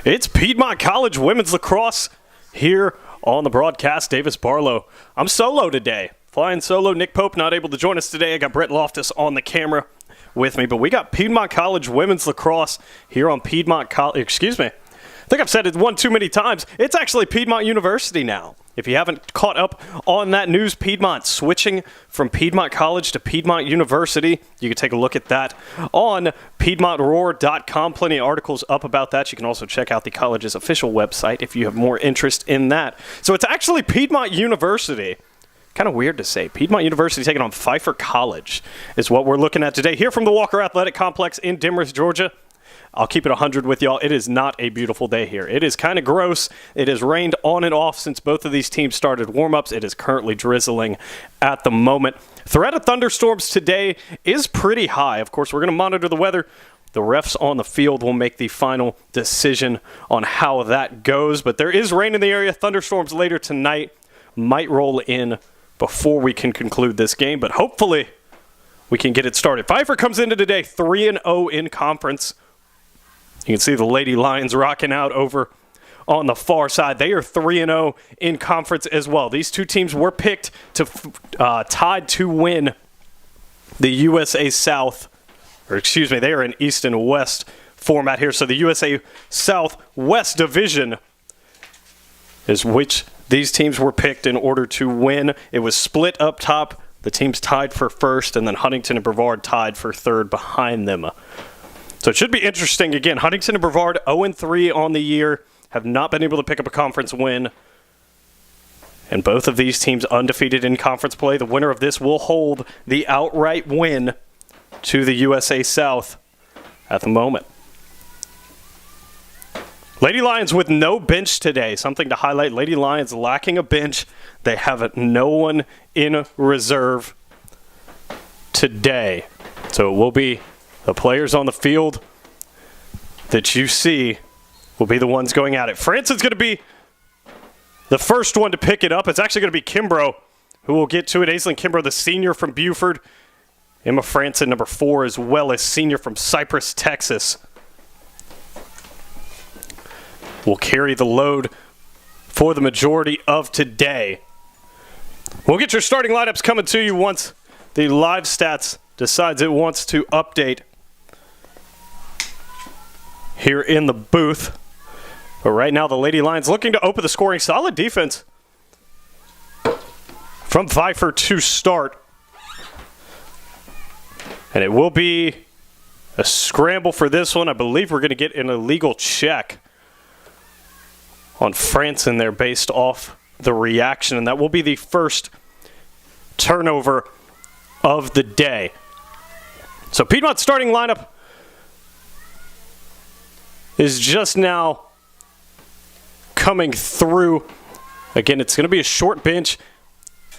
It's Piedmont College Women's Lacrosse here on the broadcast. Davis Barlow. I'm solo today. Flying solo. Nick Pope not able to join us today. I got Brett Loftus on the camera with me. But we got Piedmont College Women's Lacrosse here on Piedmont College. Excuse me. I think I've said it one too many times. It's actually Piedmont University now. If you haven't caught up on that news, Piedmont switching from Piedmont College to Piedmont University. You can take a look at that on PiedmontRoar.com. Plenty of articles up about that. You can also check out the college's official website if you have more interest in that. So it's actually Piedmont University. Kind of weird to say. Piedmont University taking on Pfeiffer College is what we're looking at today. Here from the Walker Athletic Complex in Demorest, Georgia. I'll keep it 100 with y'all. It is not a beautiful day here. It is kind of gross. It has rained on and off since both of these teams started warm-ups. It is currently drizzling at the moment. Threat of thunderstorms today is pretty high. Of course, we're going to monitor the weather. The refs on the field will make the final decision on how that goes. But there is rain in the area. Thunderstorms later tonight might roll in before we can conclude this game. But hopefully we can get it started. Pfeiffer comes into today 3-0 in conference. You can see the Lady Lions rocking out over on the far side. They are 3-0 in conference as well. These two teams were picked to tied to win the USA South, or excuse me, they are in East and West format here. So the USA South West Division is which these teams were picked in order to win. It was split up top. The teams tied for first, and then Huntington and Brevard tied for third behind them. So it should be interesting. Again, Huntington and Brevard 0-3 on the year, have not been able to pick up a conference win. And both of these teams undefeated in conference play. The winner of this will hold the outright win to the USA South at the moment. Lady Lions with no bench today. Something to highlight. Lady Lions lacking a bench. They have no one in reserve today. So it will be the players on the field that you see will be the ones going at it. Franson's going to be the first one to pick it up. It's actually going to be Kimbrough who will get to it. Aislinn Kimbrough, the senior from Buford. Emma Franson, number 4, as well as senior from Cypress, Texas, will carry the load for the majority of today. We'll get your starting lineups coming to you once the live stats decides it wants to update here in the booth. But right now, the Lady Lions looking to open the scoring. Solid defense from Pfeiffer to start. And it will be a scramble for this one. I believe we're going to get an illegal check on Franson there based off the reaction. And that will be the first turnover of the day. So Piedmont's starting lineup is just now coming through. Again, it's going to be a short bench.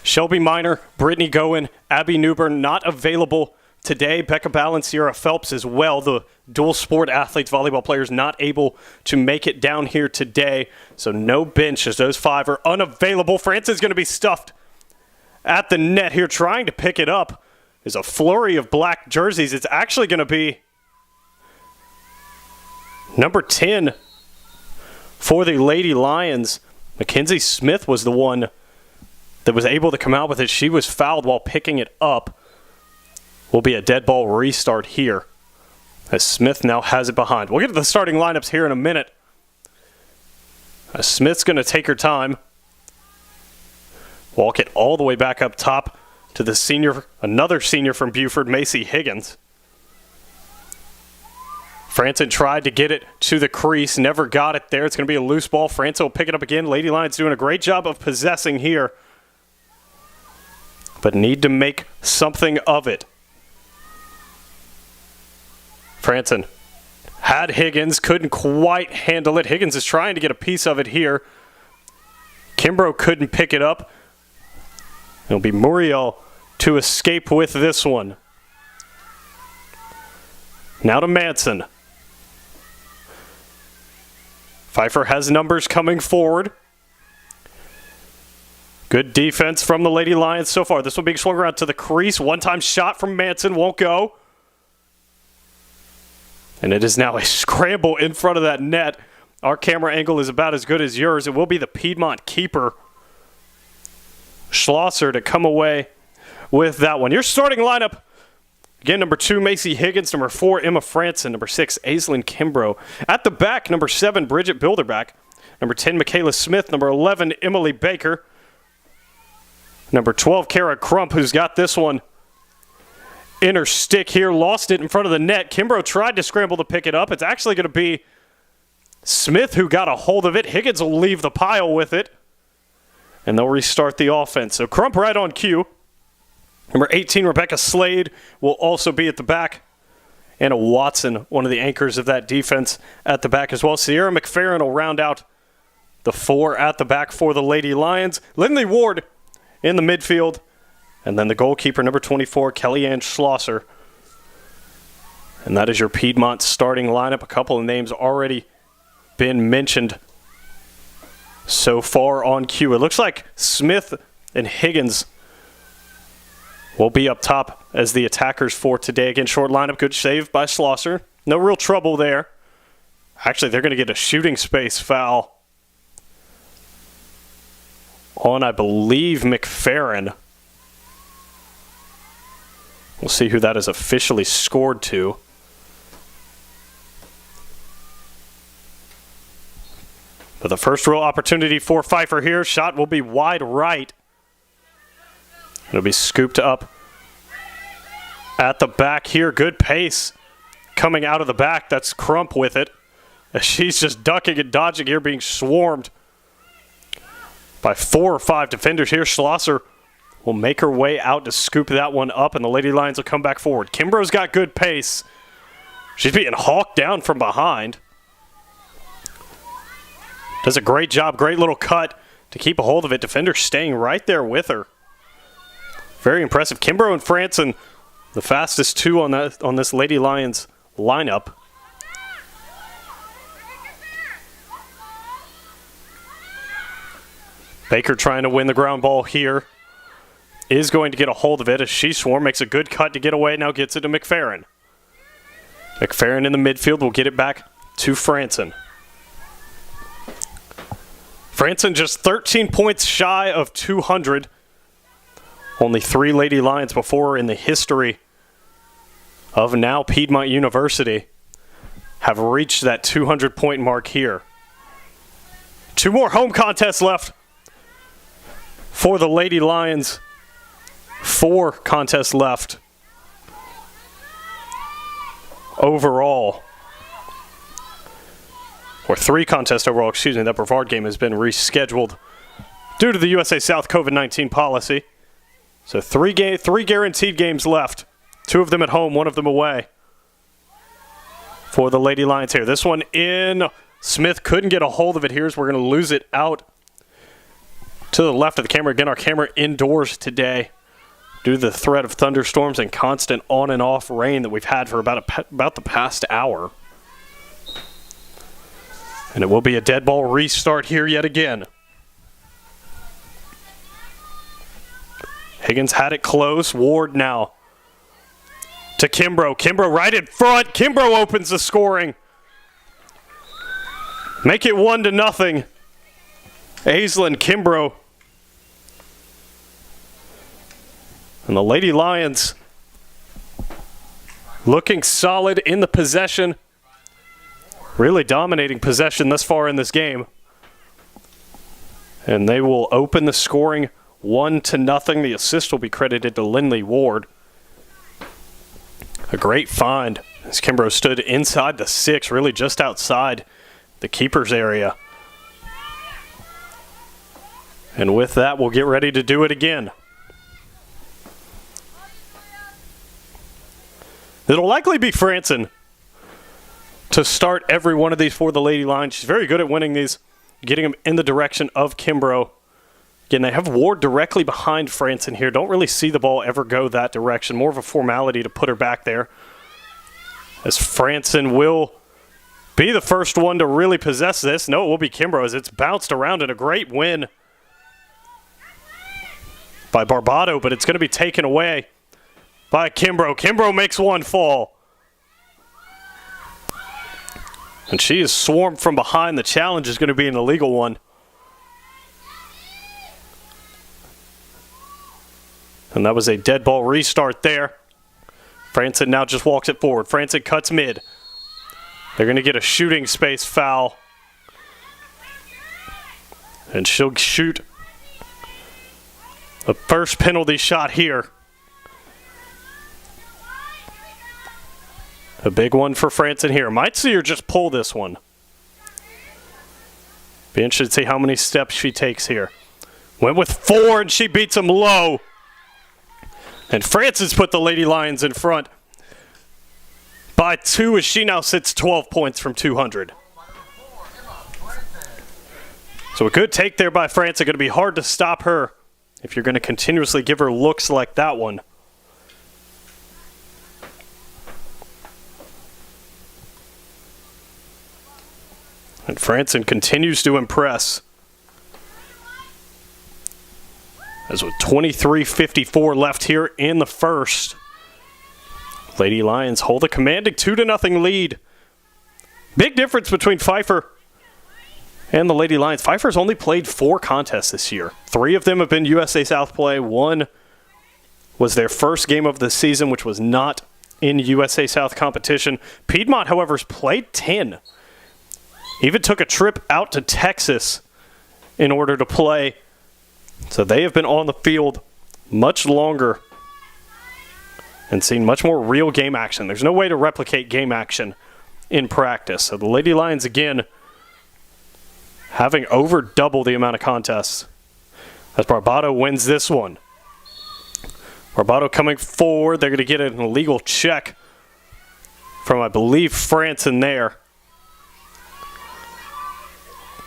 Shelby Miner, Brittany Goen, Abby Newbern not available today. Becca Balanciera Phelps as well. The dual sport athletes, volleyball players, not able to make it down here today. So no bench as those 5 are unavailable. Franson's going to be stuffed at the net here trying to pick it up. There's a flurry of black jerseys. It's actually going to be number 10 for the Lady Lions. Mackenzie Smith was the one that was able to come out with it. She was fouled while picking it up. Will be a dead ball restart here as Smith now has it behind. We'll get to the starting lineups here in a minute. Smith's going to take her time. Walk it all the way back up top to the senior, another senior from Buford, Macy Higgins. Franson tried to get it to the crease, never got it there. It's going to be a loose ball. Franson will pick it up again. Lady Lions doing a great job of possessing here, but need to make something of it. Franson had Higgins, couldn't quite handle it. Higgins is trying to get a piece of it here. Kimbrough couldn't pick it up. It'll be Muriel to escape with this one. Now to Manson. Pfeiffer has numbers coming forward. Good defense from the Lady Lions so far. This one being swung around to the crease. One-time shot from Manson won't go. And it is now a scramble in front of that net Our camera angle is about as good as yours. It will be the Piedmont keeper, Schlosser, to come away with that one. Your starting lineup, again, number 2, Macy Higgins. Number 4, Emma Franson. Number 6, Aislinn Kimbrough. At the back, number 7, Bridget Bilderback. Number 10, Michaela Smith. Number 11, Emily Baker. Number 12, Kara Crump, who's got this one in her stick here. Lost it in front of the net. Kimbrough tried to scramble to pick it up. It's actually going to be Smith who got a hold of it. Higgins will leave the pile with it, and they'll restart the offense. So Crump right on cue. Number 18, Rebecca Slade, will also be at the back. Anna Watson, one of the anchors of that defense, at the back as well. Sierra McFerrin will round out the 4 at the back for the Lady Lions. Lindley Ward in the midfield. And then the goalkeeper, number 24, Kellyanne Schlosser. And that is your Piedmont starting lineup. A couple of names already been mentioned so far on cue. It looks like Smith and Higgins will be up top as the attackers for today. Again, short lineup, good save by Schlosser. No real trouble there. Actually, they're going to get a shooting space foul on, I believe, McFerrin. We'll see who that is officially scored to. But the first real opportunity for Pfeiffer here. Shot will be wide right. It'll be scooped up at the back here. Good pace coming out of the back. That's Crump with it. As she's just ducking and dodging here, being swarmed by 4 or 5 defenders here. Schlosser will make her way out to scoop that one up, and the Lady Lions will come back forward. Kimbrough's got good pace. She's being hawked down from behind. Does a great job, great little cut to keep a hold of it. Defender staying right there with her. Very impressive. Kimbrough and Franson, the fastest 2 on this Lady Lions lineup. Baker trying to win the ground ball here. Is going to get a hold of it as she swarm, makes a good cut to get away, now gets it to McFerrin. McFerrin in the midfield will get it back to Franson. Franson just 13 points shy of 200. Only 3 Lady Lions before in the history of now Piedmont University have reached that 200-point mark here. 2 more home contests left for the Lady Lions. 4 contests left overall. Or 3 contests overall, excuse me. That Brevard game has been rescheduled due to the USA South COVID-19 policy. So 3 guaranteed games left. 2 of them at home, 1 of them away for the Lady Lions here. This one in. Smith couldn't get a hold of it here, so we're going to lose it out to the left of the camera. Again, our camera indoors today due to the threat of thunderstorms and constant on and off rain that we've had for about the past hour. And it will be a dead ball restart here yet again. Higgins had it close. Ward now to Kimbrough. Kimbrough right in front. Kimbrough opens the scoring. Make it 1-0. Aislinn Kimbrough. And the Lady Lions looking solid in the possession. Really dominating possession thus far in this game. And they will open the scoring 1-0. The assist will be credited to Lindley Ward. A great find as Kimbrough stood inside the 6, really just outside the keeper's area. And with that, we'll get ready to do it again. It'll likely be Franson to start every one of these for the Lady Lions. She's very good at winning these, getting them in the direction of Kimbrough. Again, they have Ward directly behind Franson here. Don't really see the ball ever go that direction. More of a formality to put her back there. As Franson will be the first one to really possess this. No, it will be Kimbrough as it's bounced around in a great win by Barbado, but it's going to be taken away by Kimbrough. Kimbrough makes one fall. And she is swarmed from behind. The challenge is going to be an illegal one. And that was a dead ball restart there. Franson now just walks it forward. Franson cuts mid. They're going to get a shooting space foul. And she'll shoot the first penalty shot here. A big one for Franson here. Might see her just pull this one. Be interested to see how many steps she takes here. Went with 4 and she beats him low. And Franson's put the Lady Lions in front by 2 as she now sits 12 points from 200. So a good take there by Franson. Going to be hard to stop her if you're going to continuously give her looks like that one. And Franson continues to impress. As with 23:54 left here in the first, Lady Lions hold a commanding 2-0 lead. Big difference between Pfeiffer and the Lady Lions. Pfeiffer's only played 4 contests this year. 3 of them have been USA South play. 1 was their first game of the season, which was not in USA South competition. Piedmont, however, has played 10. Even took a trip out to Texas in order to play. So they have been on the field much longer and seen much more real game action. There's no way to replicate game action in practice. So the Lady Lions, again, having over double the amount of contests. As Barbado wins this one. Barbado coming forward. They're going to get an illegal check from, I believe, Franson there.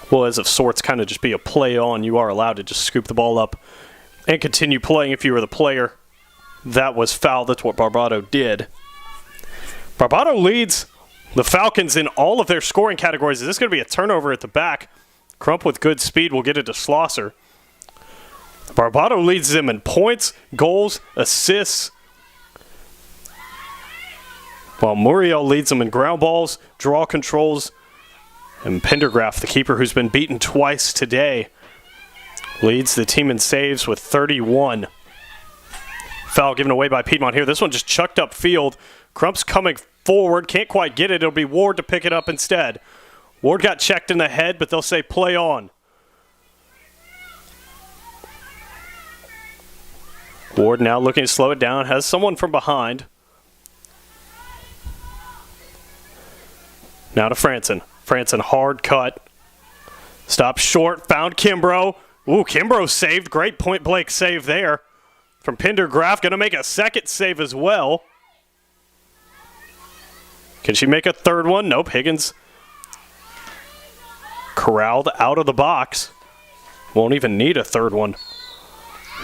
Will, as of sorts, kind of just be a play on. You are allowed to just scoop the ball up and continue playing if you were the player. That was foul. That's what Barbado did. Barbado leads the Falcons in all of their scoring categories. Is this going to be a turnover at the back? Crump with good speed will get it to Schlosser. Barbado leads them in points, goals, assists, while Muriel leads them in ground balls, draw controls, and Pendergraft, the keeper who's been beaten twice today, leads the team in saves with 31. Foul given away by Piedmont here. This one just chucked up field. Crump's coming forward. Can't quite get it. It'll be Ward to pick it up instead. Ward got checked in the head, but they'll say play on. Ward now looking to slow it down. Has someone from behind. Now to Franson. Franson, hard cut. Stopped short, found Kimbrough. Ooh, Kimbrough saved. Great point-blank save there from Pendergraft. Going to make a second save as well. Can she make a third one? Nope. Higgins corralled out of the box. Won't even need a third one.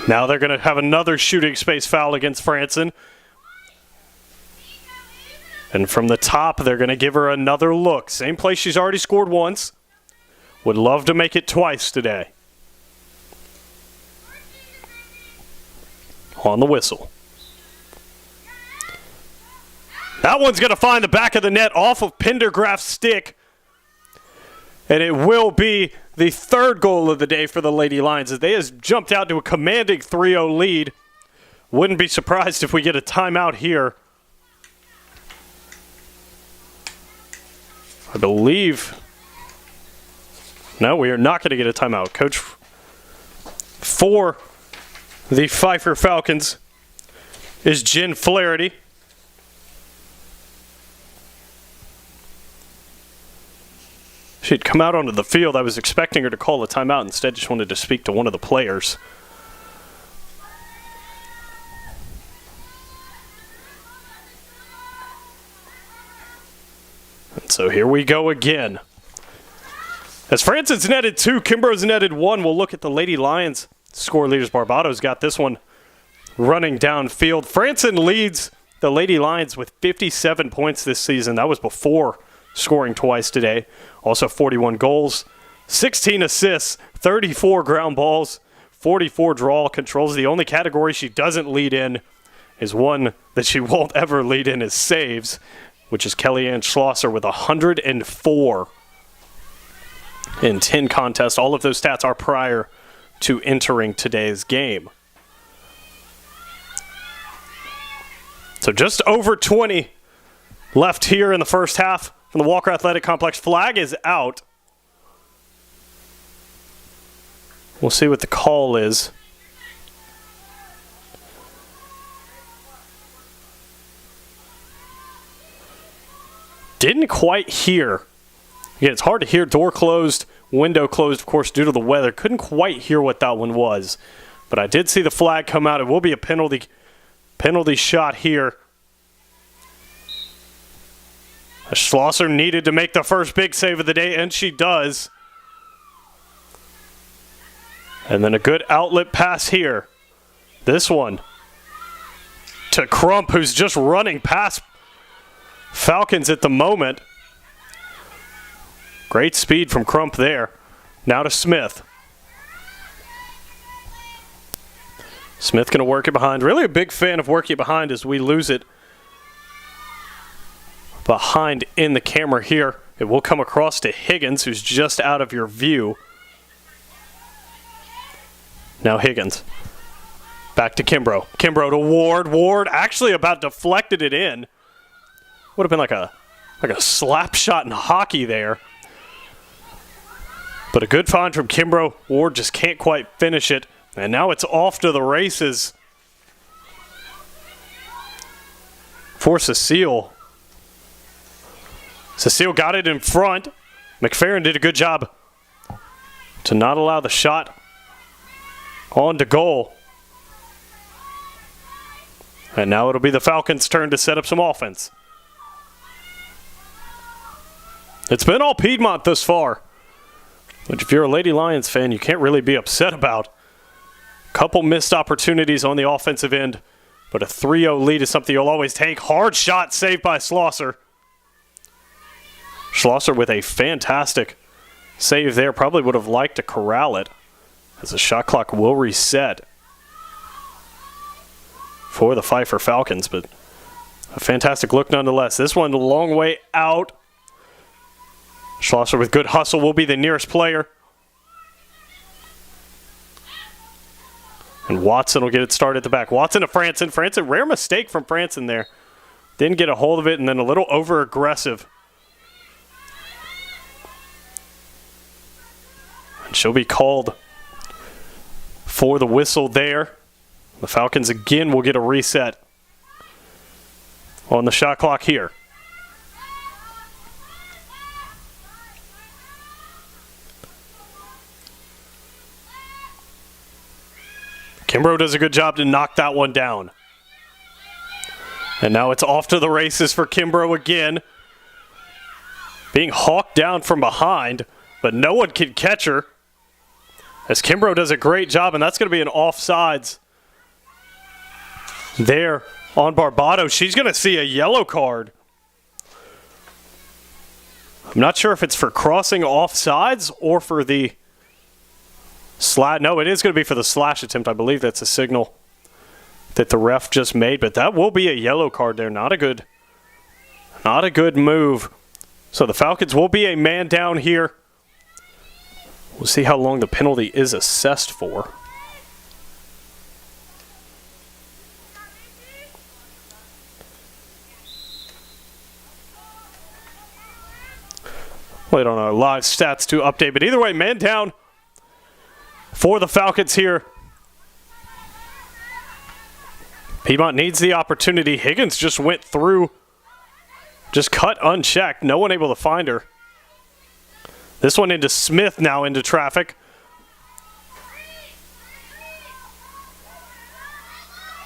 Now they're going to have another shooting space foul against Franson. And from the top, they're going to give her another look. Same place she's already scored once. Would love to make it twice today. On the whistle. That one's going to find the back of the net off of Pendergraft's stick. And it will be the third goal of the day for the Lady Lions, as they have jumped out to a commanding 3-0 lead. Wouldn't be surprised if we get a timeout here. I believe. No, we are not going to get a timeout. Coach for the Pfeiffer Falcons is Jen Flaherty. She'd come out onto the field. I was expecting her to call a timeout. Instead, just wanted to speak to one of the players. And so here we go again. As Franson's netted 2, Kimbrough's netted 1. We'll look at the Lady Lions score leaders. Barbado's got this one running downfield. Franson leads the Lady Lions with 57 points this season. That was before scoring twice today. Also 41 goals, 16 assists, 34 ground balls, 44 draw controls. The only category she doesn't lead in is one that she won't ever lead in is saves. which is Kellyanne Schlosser with 104 in 10 contests. All of those stats are prior to entering today's game. So just over 20 left here in the first half from the Walker Athletic Complex. Flag is out. We'll see what the call is. Didn't quite hear. Again, it's hard to hear. Door closed, window closed, of course, due to the weather. Couldn't quite hear what that one was. But I did see the flag come out. It will be a penalty shot here. Schlosser needed to make the first big save of the day, and she does. And then a good outlet pass here. This one to Crump, who's just running past Falcons at the moment. Great speed from Crump there. Now to Smith. Smith going to work it behind. Really a big fan of working it behind as we lose it behind in the camera here. It will come across to Higgins, who's just out of your view. Now Higgins. Back to Kimbrough. Kimbrough to Ward. Ward actually about deflected it in. Would have been like a slap shot in hockey there. But a good find from Kimbrough. Ward just can't quite finish it. And now it's off to the races for Cecile. Cecile got it in front. McFerrin did a good job to not allow the shot on to goal. And now it'll be the Falcons' turn to set up some offense. It's been all Piedmont thus far, which if you're a Lady Lions fan, you can't really be upset about. Couple missed opportunities on the offensive end, but a 3-0 lead is something you'll always take. Hard shot saved by Schlosser. Schlosser with a fantastic save there. Probably would have liked to corral it, as the shot clock will reset for the Pfeiffer Falcons, but a fantastic look nonetheless. This one a long way out. Schlosser with good hustle will be the nearest player. And Watson will get it started at the back. Watson to Franson. Franson, rare mistake from Franson there. Didn't get a hold of it, and then a little over-aggressive. And she'll be called for the whistle there. The Falcons again will get a reset on the shot clock here. Kimbrough does a good job to knock that one down. And now it's off to the races for Kimbrough again. Being hawked down from behind, but no one can catch her. As Kimbrough does a great job, and that's going to be an offsides there on Barbado. She's going to see a yellow card. I'm not sure if it's for crossing offsides or for the slash. No, it is going to be for the slash attempt. I believe that's a signal that the ref just made, but that will be a yellow card there. Not a good move. So the Falcons will be a man down here. We'll see how long the penalty is assessed for. Wait on our live stats to update, but either way, man down for the Falcons here. Piedmont needs the opportunity. Higgins just went through, just cut unchecked. No one able to find her. This one into Smith, now into traffic.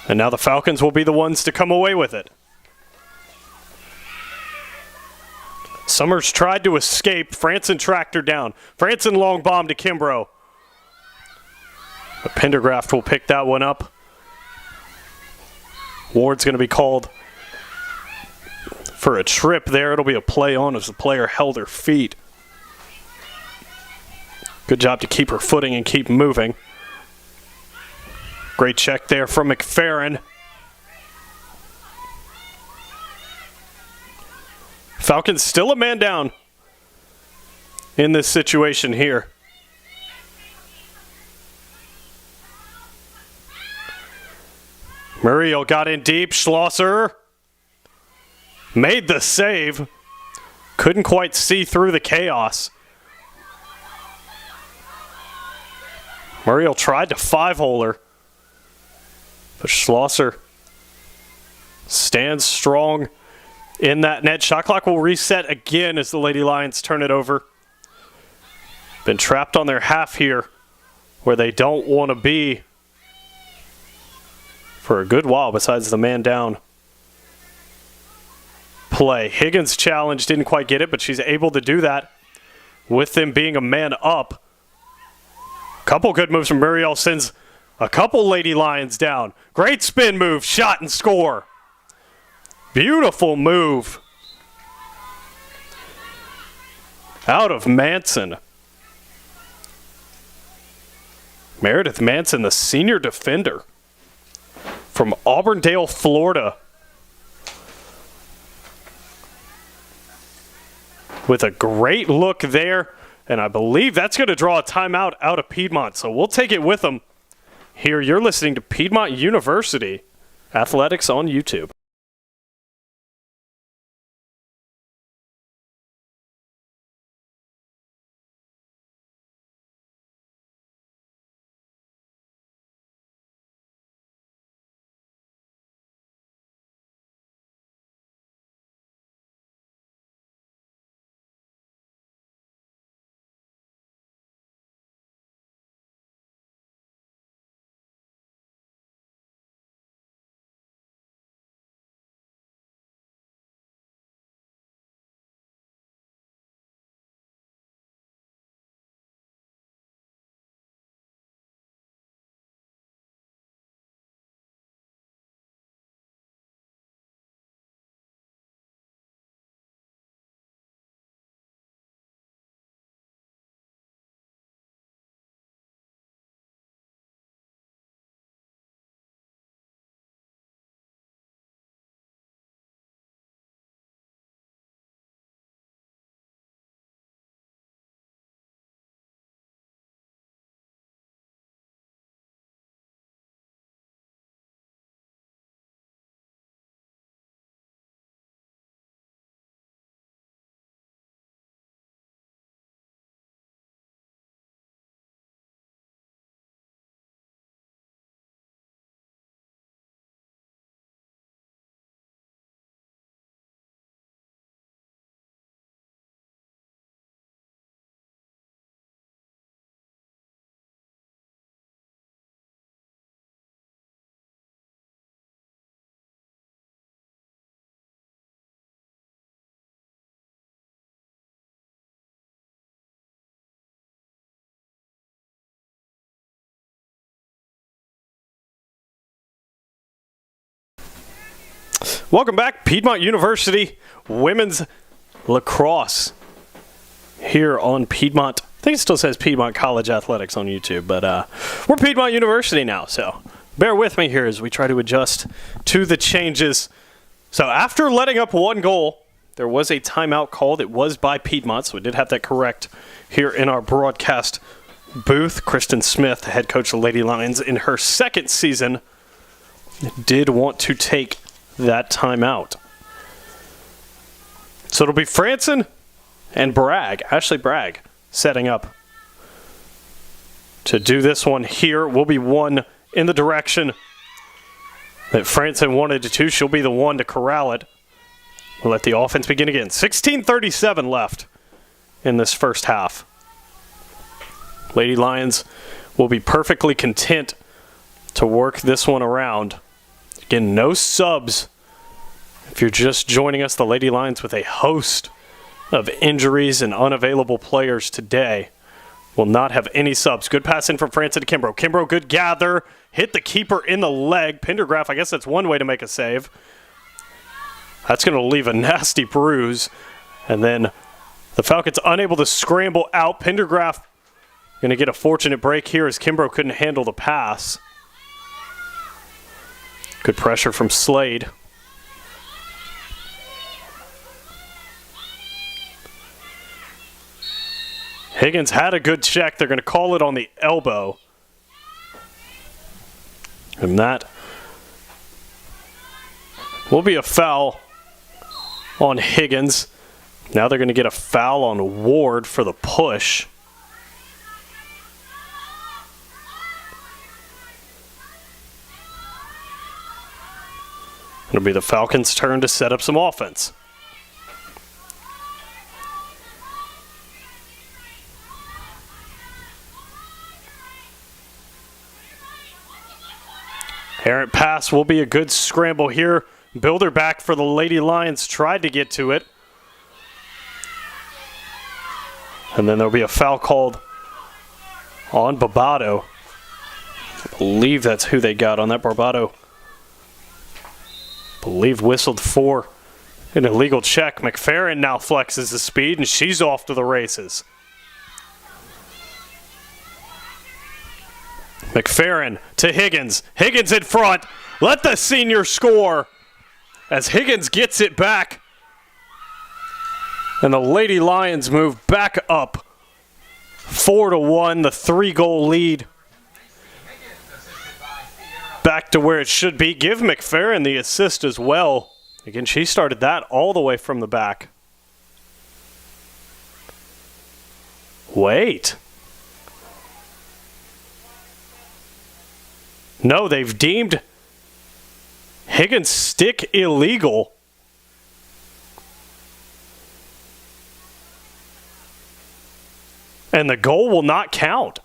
And now the Falcons will be the ones to come away with it. Summers tried to escape. Franson tracked her down. Franson long bomb to Kimbrough. But Pendergraft will pick that one up. Ward's going to be called for a trip there. It'll be a play on as the player held her feet. Good job to keep her footing and keep moving. Great check there from McFerrin. Falcons still a man down in this situation here. Muriel got in deep. Schlosser made the save. Couldn't quite see through the chaos. Muriel tried to five-hole her, but Schlosser stands strong in that net. Shot clock will reset again as the Lady Lions turn it over. Been trapped on their half here where they don't want to be for a good while besides the man down play. Higgins challenge, didn't quite get it, but she's able to do that with them being a man up. Couple good moves from Muriel, sends a couple Lady Lions down. Great spin move, shot and score. Beautiful move out of Manson. Meredith Manson, the senior defender from Auburndale, Florida, with a great look there, and I believe that's going to draw a timeout out of Piedmont, so we'll take it with them. Here, you're listening to Piedmont University Athletics on YouTube. Welcome back, Piedmont University Women's Lacrosse here on Piedmont. I think it still says Piedmont College Athletics on YouTube, but we're Piedmont University now, so bear with me here as we try to adjust to the changes. So after letting up one goal, there was a timeout called. It was by Piedmont, so we did have that correct here in our broadcast booth. Kristen Smith, the head coach of the Lady Lions, in her second season, did want to take that timeout. So it'll be Franson and Bragg, Ashley Bragg, setting up to do this one here. Will be one in the direction that Franson wanted to do. She'll be the one to corral it. We'll let the offense begin again. 16:37 left in this first half. Lady Lions will be perfectly content to work this one around. Again, no subs. If you're just joining us, the Lady Lions with a host of injuries and unavailable players today will not have any subs. Good pass in from Franson to Kimbrough. Kimbrough, good gather. Hit the keeper in the leg. Pendergraph, I guess that's one way to make a save. That's going to leave a nasty bruise. And then the Falcons unable to scramble out. Pendergraph going to get a fortunate break here as Kimbrough couldn't handle the pass. Good pressure from Slade. Higgins had a good check. They're going to call it on the elbow. And that will be a foul on Higgins. Now they're going to get a foul on Ward for the push. It'll be the Falcons' turn to set up some offense. Errant pass will be a good scramble here. Builder back for the Lady Lions, tried to get to it. And then there'll be a foul called on Barbado. I believe that's who they got on that. Barbado, I believe, whistled for an illegal check. McFerrin now flexes the speed, and she's off to the races. McFerrin to Higgins. Higgins in front. Let the senior score as Higgins gets it back. And the Lady Lions move back up 4-1, the 3-goal lead. Back to where it should be. Give McFerrin the assist as well. Again, she started that all the way from the back. Wait. No, they've deemed Higgins' stick illegal. And the goal will not count.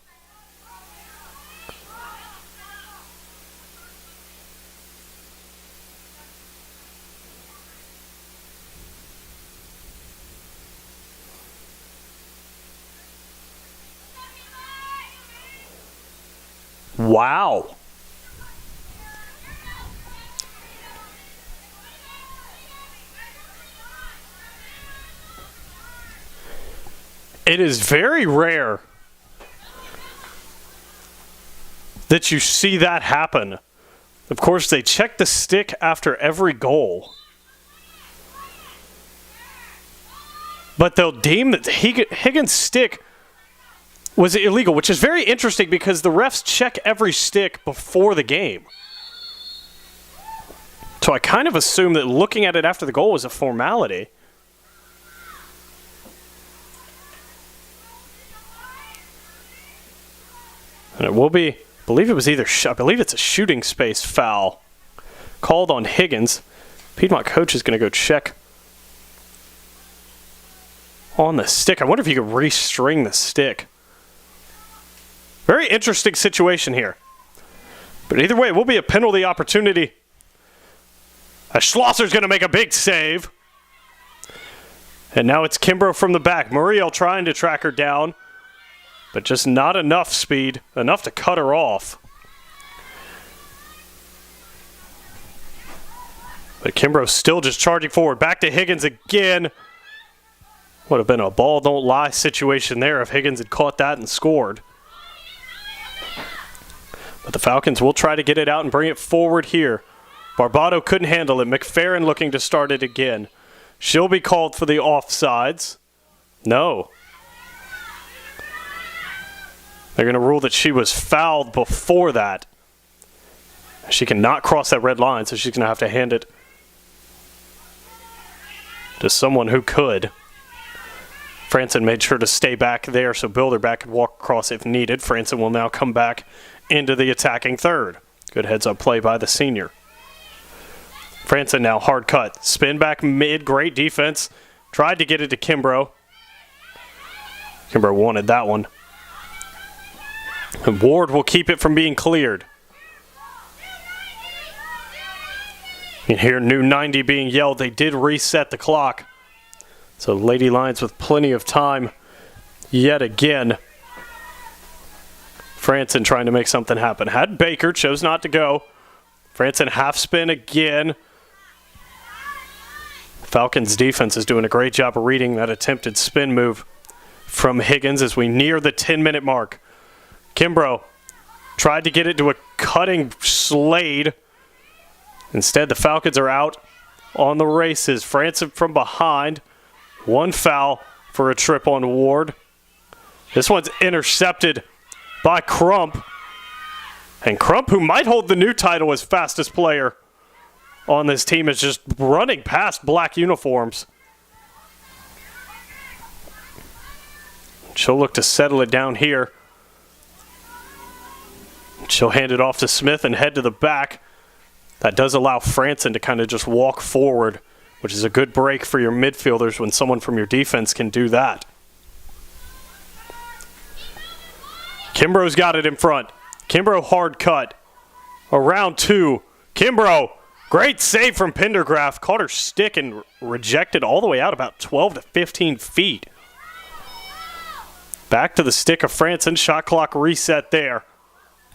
Wow. It is very rare that you see that happen. Of course, they check the stick after every goal. But they'll deem that Higgins' stick was illegal, which is very interesting because the refs check every stick before the game. So I kind of assume that looking at it after the goal was a formality. And it will be, I believe it was either, I believe it's a shooting space foul called on Higgins. Piedmont coach is going to go check on the stick. I wonder if you could restring the stick. Very interesting situation here. But either way, it will be a penalty opportunity. Schlosser's going to make a big save. And now it's Kimbrough from the back. Muriel trying to track her down. But just not enough speed, enough to cut her off. But Kimbrough still just charging forward. Back to Higgins again. Would have been a ball don't lie situation there if Higgins had caught that and scored. But the Falcons will try to get it out and bring it forward here. Barbado couldn't handle it. McFerrin looking to start it again. She'll be called for the offsides. No. They're going to rule that she was fouled before that. She cannot cross that red line, so she's going to have to hand it to someone who could. Franson made sure to stay back there so Builderback could walk across if needed. Franson will now come back into the attacking third. Good heads-up play by the senior. Franson now hard cut. Spin back mid, great defense. Tried to get it to Kimbrough. Kimbrough wanted that one. And Ward will keep it from being cleared. You can hear new 90 being yelled. They did reset the clock. So Lady Lions with plenty of time yet again. Franson trying to make something happen. Had Baker, chose not to go. Franson half spin again. Falcons defense is doing a great job of reading that attempted spin move from Higgins as we near the 10-minute mark. Kimbrough tried to get it to a cutting Slade. Instead, the Falcons are out on the races. Franson from behind. One foul for a trip on Ward. This one's intercepted by Crump. And Crump, who might hold the new title as fastest player on this team, is just running past black uniforms. She'll look to settle it down here. She'll hand it off to Smith and head to the back. That does allow Franson to kind of just walk forward, which is a good break for your midfielders when someone from your defense can do that. Kimbrough's got it in front. Kimbrough hard cut. Around two. Kimbrough, great save from Pendergraft. Caught her stick and rejected all the way out about 12 to 15 feet. Back to the stick of Franson. Shot clock reset there.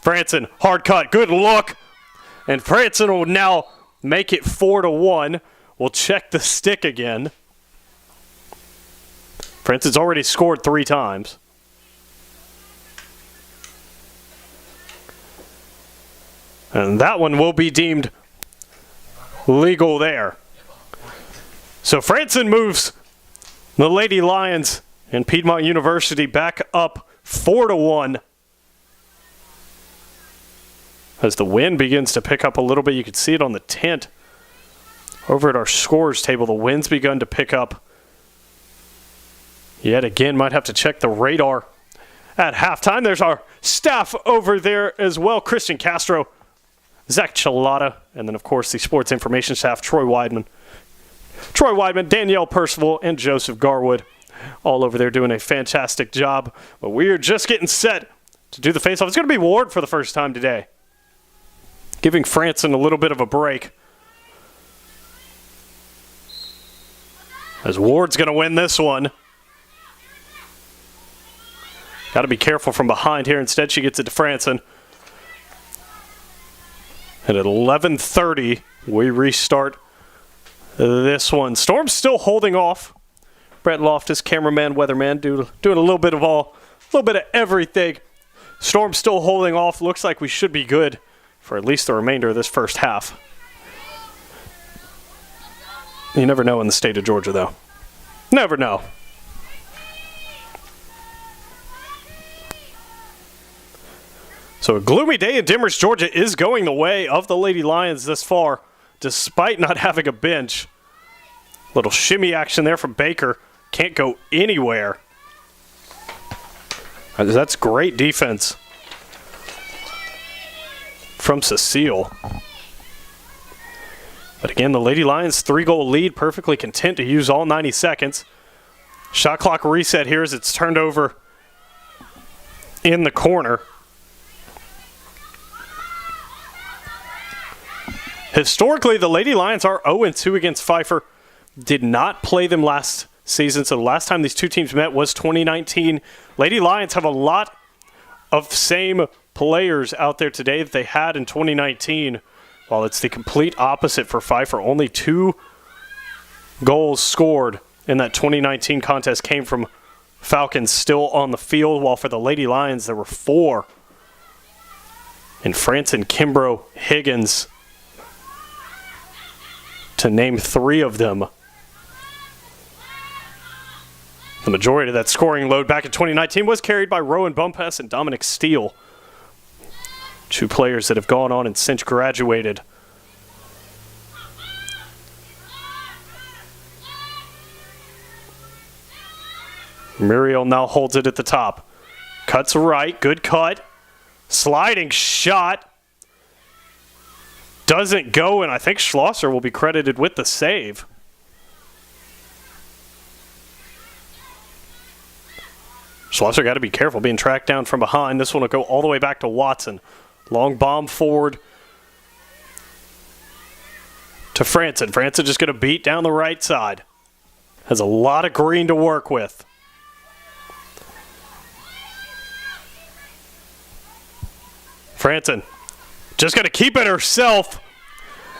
Franson, hard cut. Good look. And Franson will now make it 4-1. We'll check the stick again. Franson's already scored 3 times. And that one will be deemed legal there. So Franson moves the Lady Lions and Piedmont University back up 4-1. As the wind begins to pick up a little bit, you can see it on the tent. Over at our scores table, the wind's begun to pick up. Yet again, might have to check the radar at halftime. There's our staff over there as well. Christian Castro, Zach Chilada, and then, of course, the sports information staff, Troy Weidman, Danielle Percival, and Joseph Garwood, all over there doing a fantastic job. But we are just getting set to do the face-off. It's going to be Ward for the first time today, giving Franson a little bit of a break. As Ward's going to win this one. Got to be careful from behind here. Instead, she gets it to Franson. And at 11:30, we restart this one. Storm's still holding off. Brett Loftus, cameraman, weatherman, doing a little bit of everything. Storm's still holding off. Looks like we should be good for at least the remainder of this first half. You never know in the state of Georgia, though. Never know. So a gloomy day in Demorest, Georgia is going the way of the Lady Lions this far, despite not having a bench. Little shimmy action there from Baker. Can't go anywhere. That's great defense from Cecile. But again, the Lady Lions 3-goal lead, perfectly content to use all 90 seconds. Shot clock reset here as it's turned over in the corner. Historically, the Lady Lions are 0-2 against Pfeiffer. Did not play them last season, so the last time these two teams met was 2019. Lady Lions have a lot of same players out there today that they had in 2019, while it's the complete opposite for Pfeiffer. Only 2 goals scored in that 2019 contest came from Falcons still on the field, while for the Lady Lions there were 4. And Franson, Kimbrough, Higgins, to name 3 of them. The majority of that scoring load back in 2019 was carried by Rowan Bumpus and Dominic Steele, 2 players that have gone on and since graduated. Muriel now holds it at the top. Cuts right, good cut. Sliding shot. Doesn't go, and I think Schlosser will be credited with the save. Schlosser got to be careful being tracked down from behind. This one will go all the way back to Watson. Long bomb forward to Franson. Franson just going to beat down the right side. Has a lot of green to work with. Franson just going to keep it herself.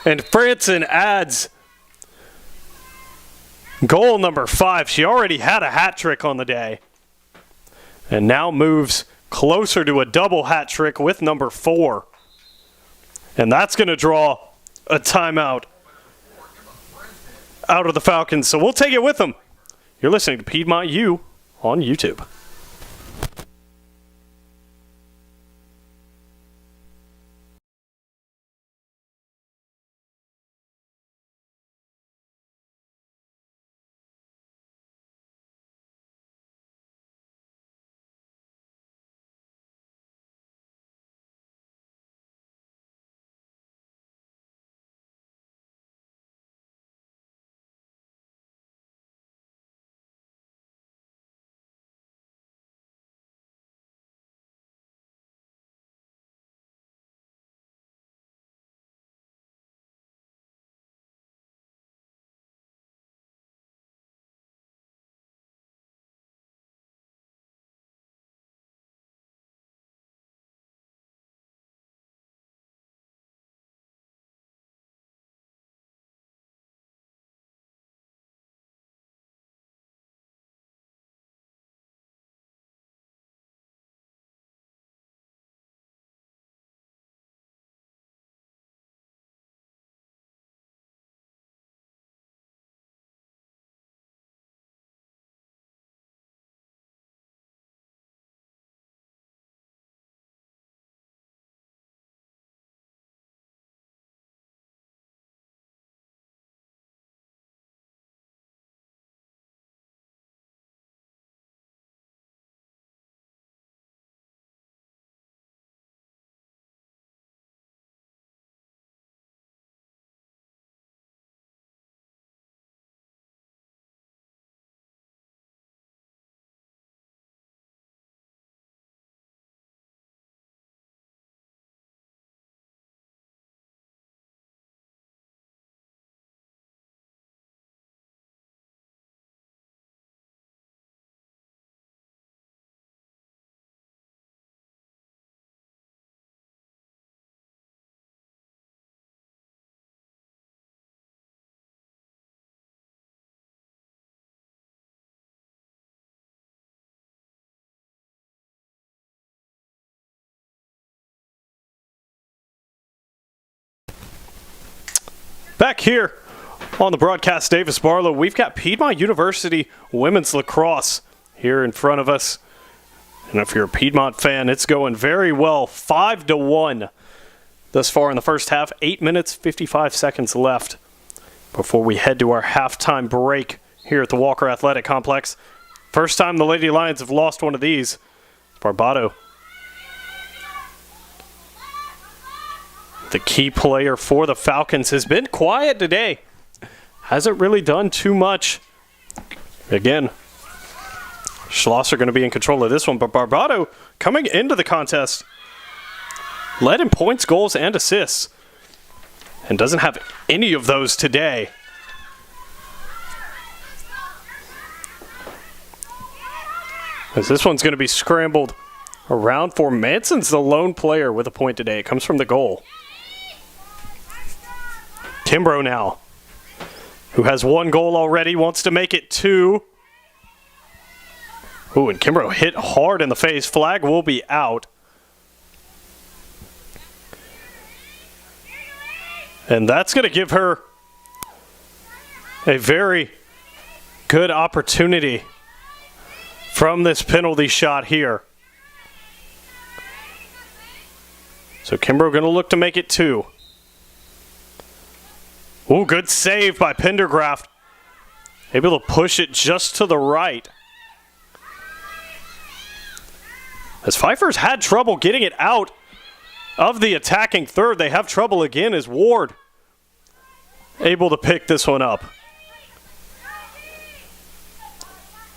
And Franson adds goal number 5. She already had a hat trick on the day. And now moves closer to a double hat trick with number 4. And that's going to draw a timeout out of the Falcons. So we'll take it with them. You're listening to Piedmont U on YouTube. Back here on the broadcast, Davis Barlow, we've got Piedmont University women's lacrosse here in front of us. And if you're a Piedmont fan, it's going very well. 5-1 thus far in the first half. 8 minutes, 55 seconds left before we head to our halftime break here at the Walker Athletic Complex. First time the Lady Lions have lost one of these. Barbato, the key player for the Falcons, has been quiet today. Hasn't really done too much. Again, Schlosser going to be in control of this one, but Barbato coming into the contest led in points, goals, and assists, and doesn't have any of those today. As this one's going to be scrambled around for Manson's the lone player with a point today. It comes from the goal. Kimbrough now, who has one goal already, wants to make it two. Ooh, and Kimbrough hit hard in the face. Flag will be out. And that's going to give her a very good opportunity from this penalty shot here. So Kimbrough going to look to make it two. Ooh, good save by Pendergraft. Able to push it just to the right. As Pfeiffer's had trouble getting it out of the attacking third, they have trouble again as Ward able to pick this one up.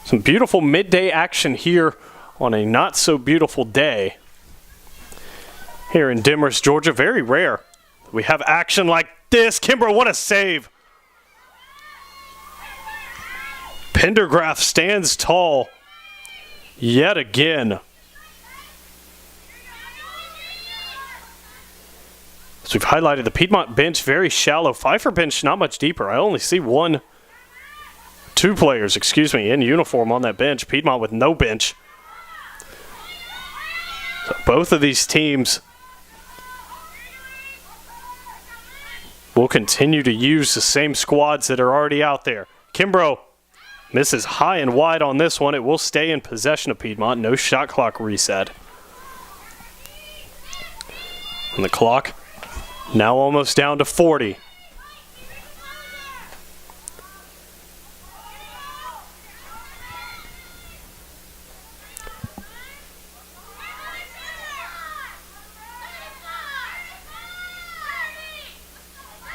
Some beautiful midday action here on a not so beautiful day here in Demorest, Georgia. Very rare we have action like this. Kimbrough, what a save. Pendergraft stands tall yet again. So we've highlighted the Piedmont bench, very shallow. Pfeiffer bench, not much deeper. I only see two players, in uniform on that bench. Piedmont with no bench. So both of these teams will continue to use the same squads that are already out there. Kimbrough misses high and wide on this one. It will stay in possession of Piedmont. No shot clock reset. And the clock now almost down to 40.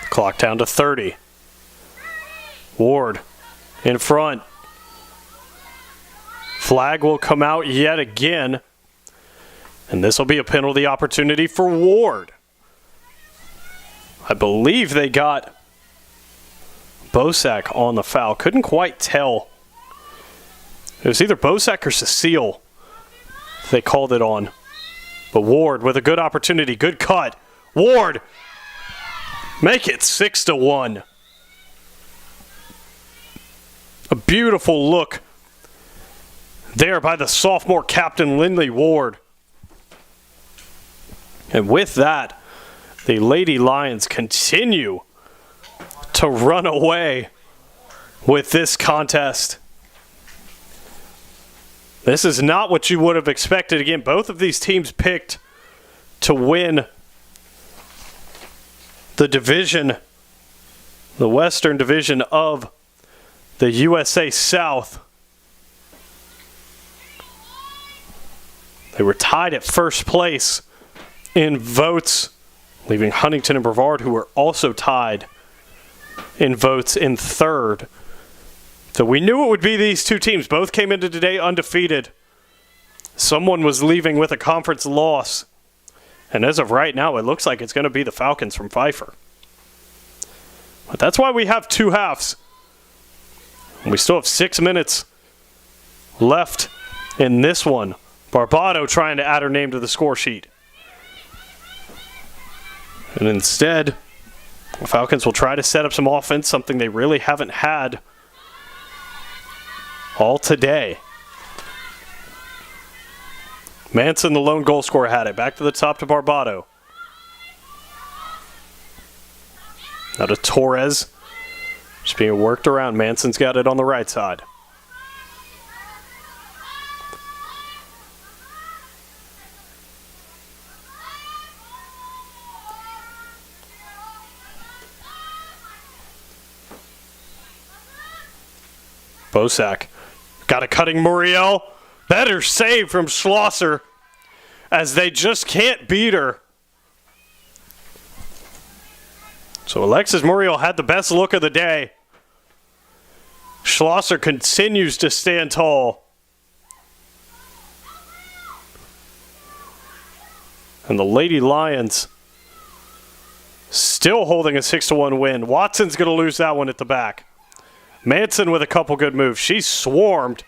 Clock down to 30. Ward in front. Flag will come out yet again. And this will be a penalty opportunity for Ward. I believe they got Bosak on the foul. Couldn't quite tell. It was either Bosak or Cecile they called it on. But Ward with a good opportunity. Good cut. Ward! Make it 6-1. A beautiful look there by the sophomore captain, Lindley Ward. And with that, the Lady Lions continue to run away with this contest. This is not what you would have expected. Again, both of these teams picked to win the division, the Western Division of the USA South. They were tied at first place in votes, leaving Huntington and Brevard, who were also tied in votes, in third. So we knew it would be these two teams. Both came into today undefeated. Someone was leaving with a conference loss. And as of right now, it looks like it's going to be the Falcons from Pfeiffer. But that's why we have two halves. And we still have 6 minutes left in this one. Barbato trying to add her name to the score sheet. And instead, the Falcons will try to set up some offense, something they really haven't had all today. Manson, the lone goal scorer, had it. Back to the top to Barbato. Now to Torres. Just being worked around. Manson's got it on the right side. Bosak. Got a cutting Muriel. Better save from Schlosser, as they just can't beat her. So Alexis Muriel had the best look of the day. Schlosser continues to stand tall. And the Lady Lions still holding a 6-1 win. Watson's going to lose that one at the back. Manson with a couple good moves. She's swarmed.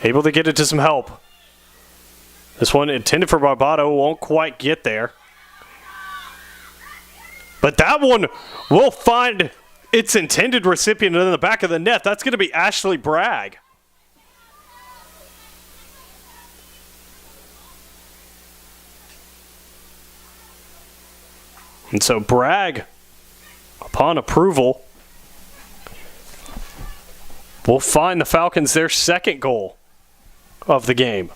Able to get it to some help. This one intended for Barbado won't quite get there. But that one will find its intended recipient in the back of the net. That's going to be Ashley Bragg. And so Bragg, upon approval, will find the Falcons their second goal of the game.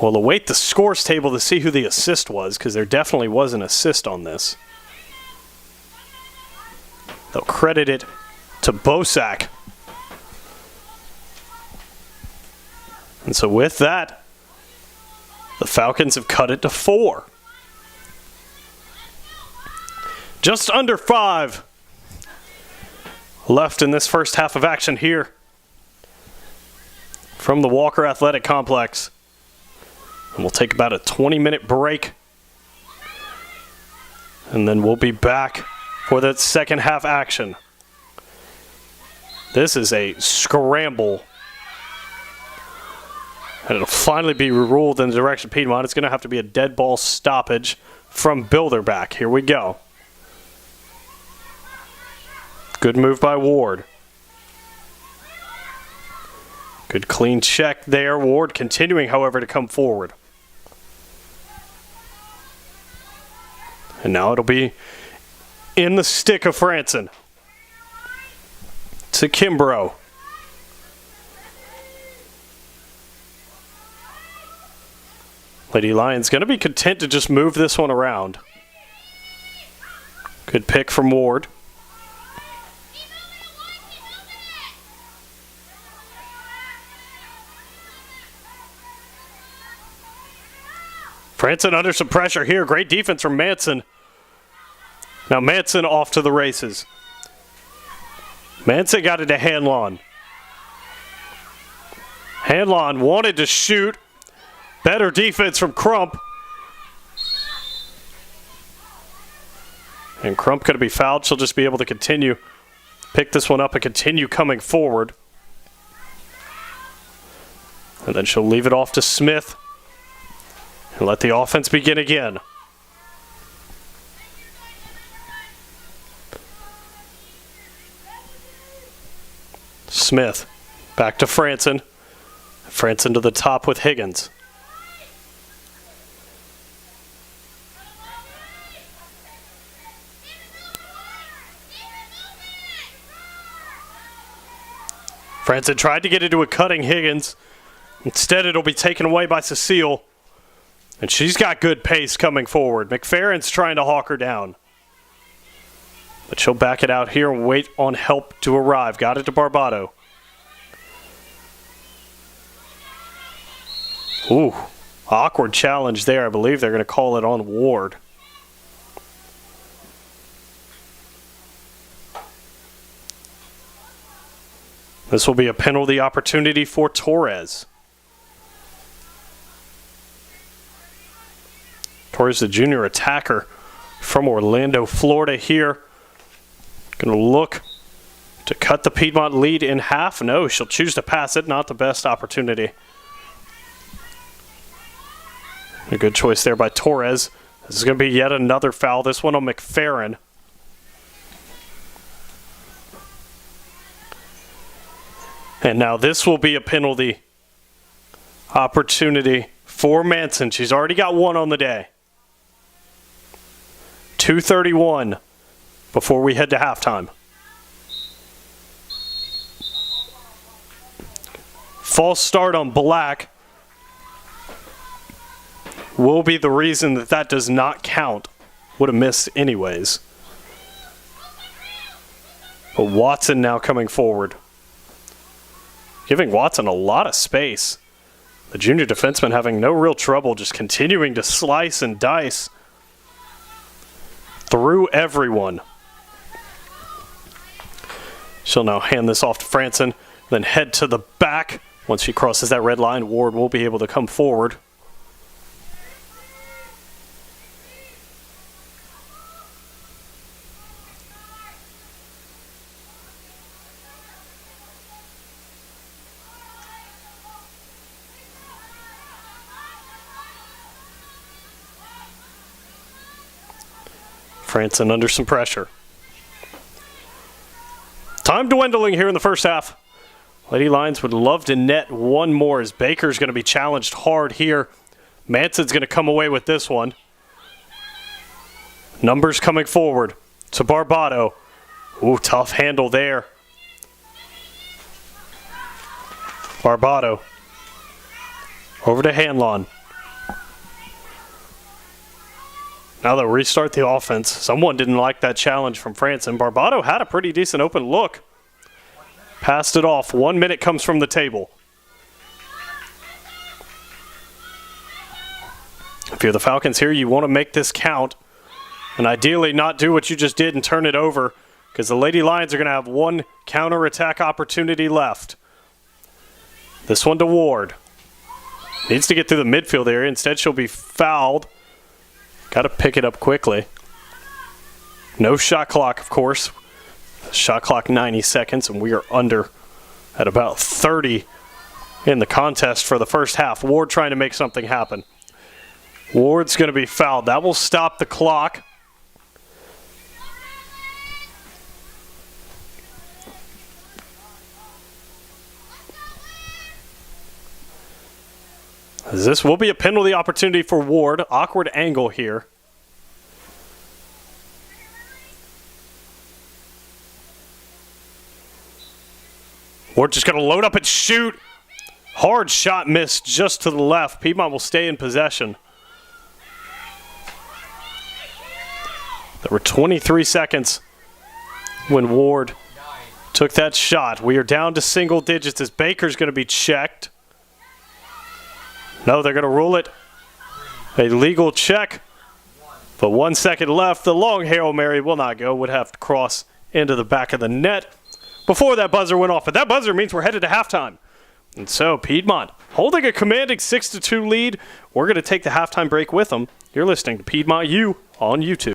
We'll await the scores table to see who the assist was, because there definitely was an assist on this. They'll credit it to Bosak. And so with that, the Falcons have cut it to 4. Just under 5 left in this first half of action here from the Walker Athletic Complex. And we'll take about a 20-minute break. And then we'll be back for that second half action. This is a scramble. And it'll finally be ruled in the direction of Piedmont. It's going to have to be a dead ball stoppage from Bilderback. Here we go. Good move by Ward. Good clean check there. Ward continuing, however, to come forward. And now it'll be in the stick of Franson. To Kimbrough. Lady Lions going to be content to just move this one around. Good pick from Ward. Franson under some pressure here. Great defense from Manson. Now Manson off to the races. Manson got it to Hanlon. Hanlon wanted to shoot. Better defense from Crump. And Crump going to be fouled. She'll just be able to continue. Pick this one up and continue coming forward. And then she'll leave it off to Smith. And let the offense begin again. Smith back to Franson. Franson to the top with Higgins. Franson tried to get into a cutting Higgins. Instead, it'll be taken away by Cecile. And she's got good pace coming forward. McFerrin's trying to hawk her down. But she'll back it out here and wait on help to arrive. Got it to Barbado. Ooh, awkward challenge there. I believe they're going to call it on Ward. This will be a penalty opportunity for Torres. Torres, the junior attacker from Orlando, Florida here. Going to look to cut the Piedmont lead in half. No, she'll choose to pass it. Not the best opportunity. A good choice there by Torres. This is going to be yet another foul. This one on McFerrin. And now this will be a penalty opportunity for Manson. She's already got one on the day. 2:31 before we head to halftime. False start on Black will be the reason that does not count. Would have missed anyways. But Watson now coming forward. Giving Watson a lot of space. The junior defenseman having no real trouble, just continuing to slice and dice through everyone. She'll now hand this off to Franson, then head to the back. Once she crosses that red line, Ward will be able to come forward. Franson under some pressure. Time dwindling here in the first half. Lady Lions would love to net one more as Baker's going to be challenged hard here. Manson's going to come away with this one. Numbers coming forward to Barbado. Ooh, tough handle there. Barbado. Over to Hanlon. Now they'll restart the offense. Someone didn't like that challenge from Franson. Barbado had a pretty decent open look. Passed it off. 1 minute comes from the table. If you're the Falcons here, you want to make this count. And ideally not do what you just did and turn it over, because the Lady Lions are going to have one counterattack opportunity left. This one to Ward. Needs to get through the midfield area. Instead, she'll be fouled. Got to pick it up quickly. No shot clock, of course. Shot clock 90 seconds, and we are under at about 30 in the contest for the first half. Ward trying to make something happen. Ward's going to be fouled. That will stop the clock. This will be a penalty opportunity for Ward. Awkward angle here. Ward just going to load up and shoot. Hard shot missed just to the left. Piedmont will stay in possession. There were 23 seconds when Ward took that shot. We are down to single digits as Baker's going to be checked. No, they're going to rule it a legal check. But 1 second left. The long Hail Mary will not go. Would have to cross into the back of the net before that buzzer went off. But that buzzer means we're headed to halftime. And so Piedmont holding a commanding 6-2 lead. We're going to take the halftime break with them. You're listening to Piedmont U on YouTube.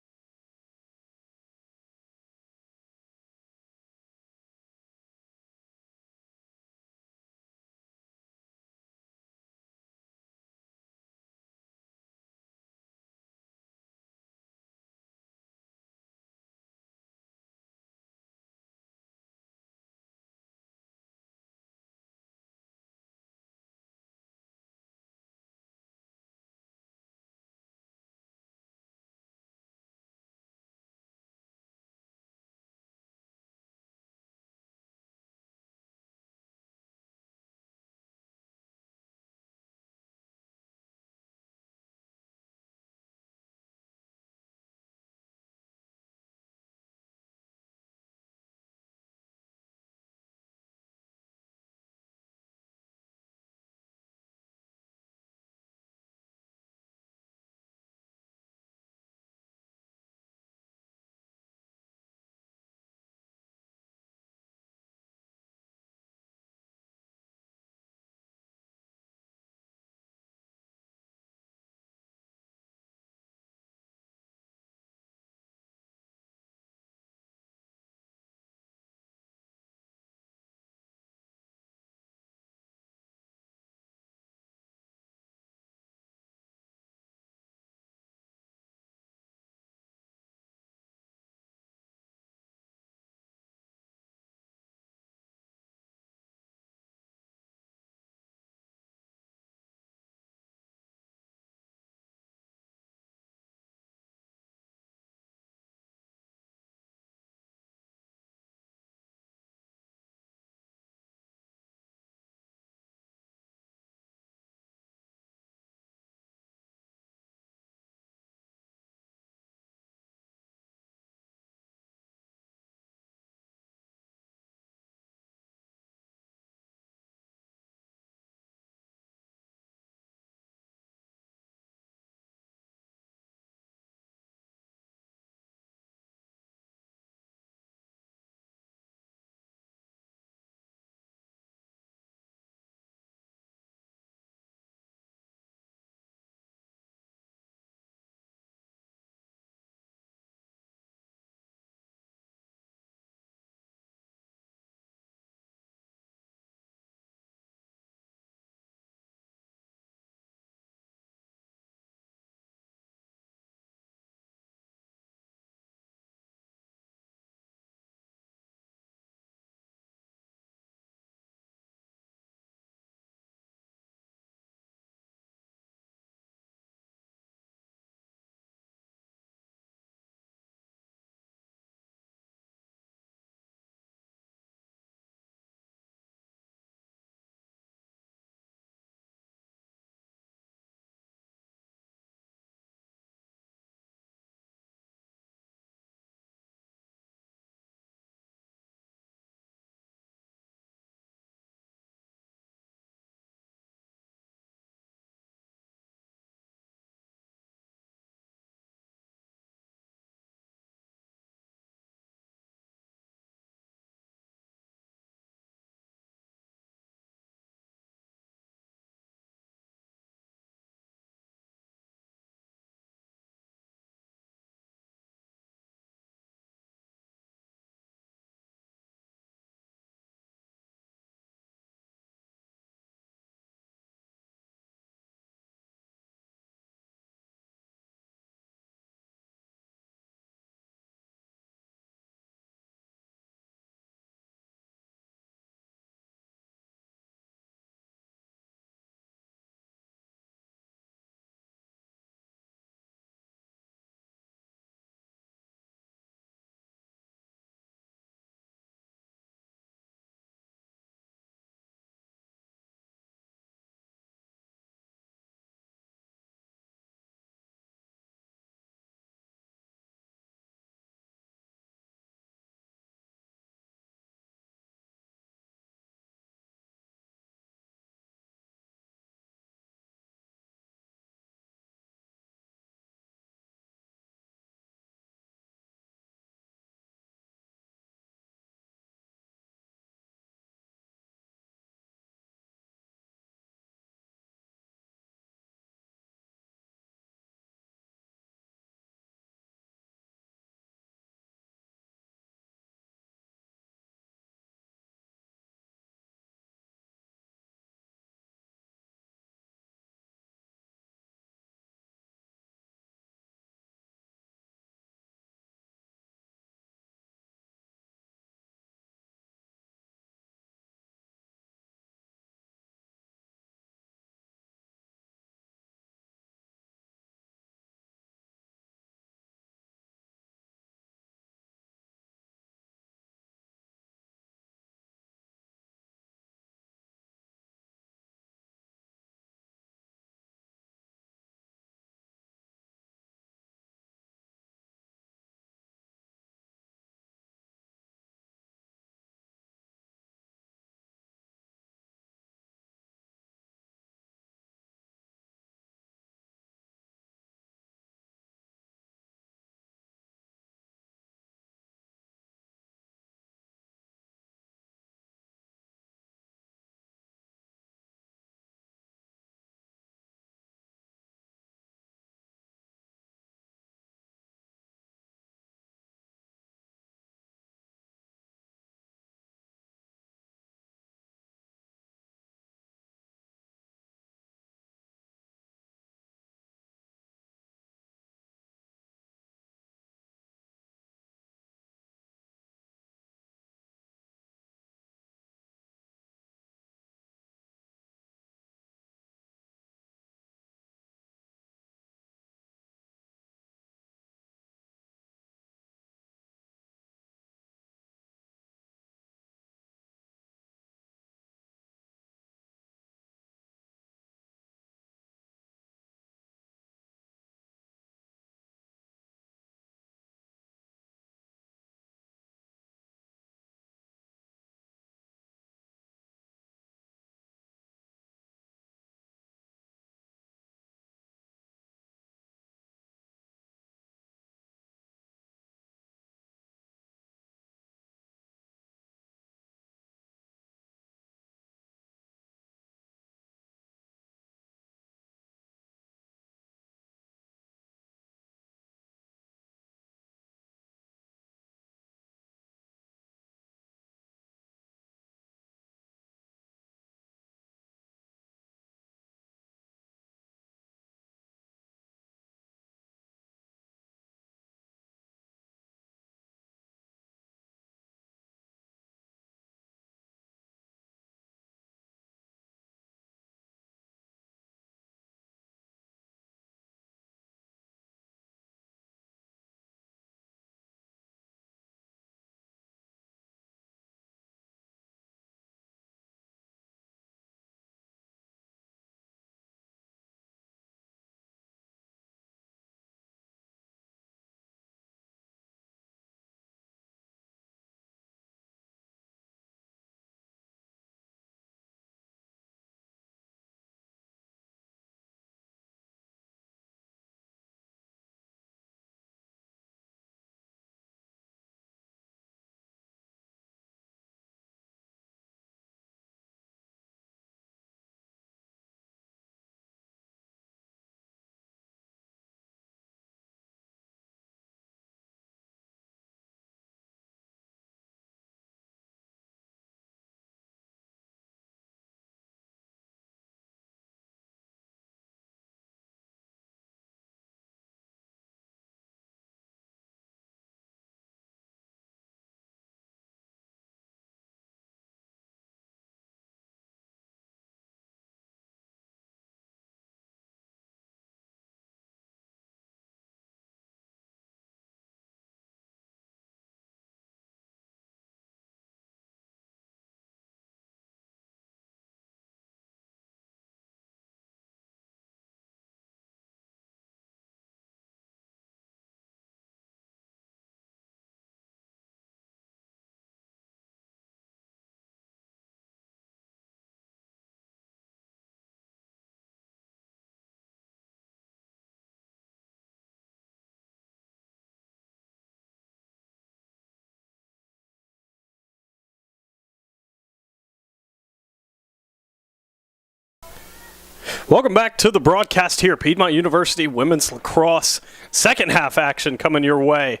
Welcome back to the broadcast here, Piedmont University Women's Lacrosse. Second half action coming your way.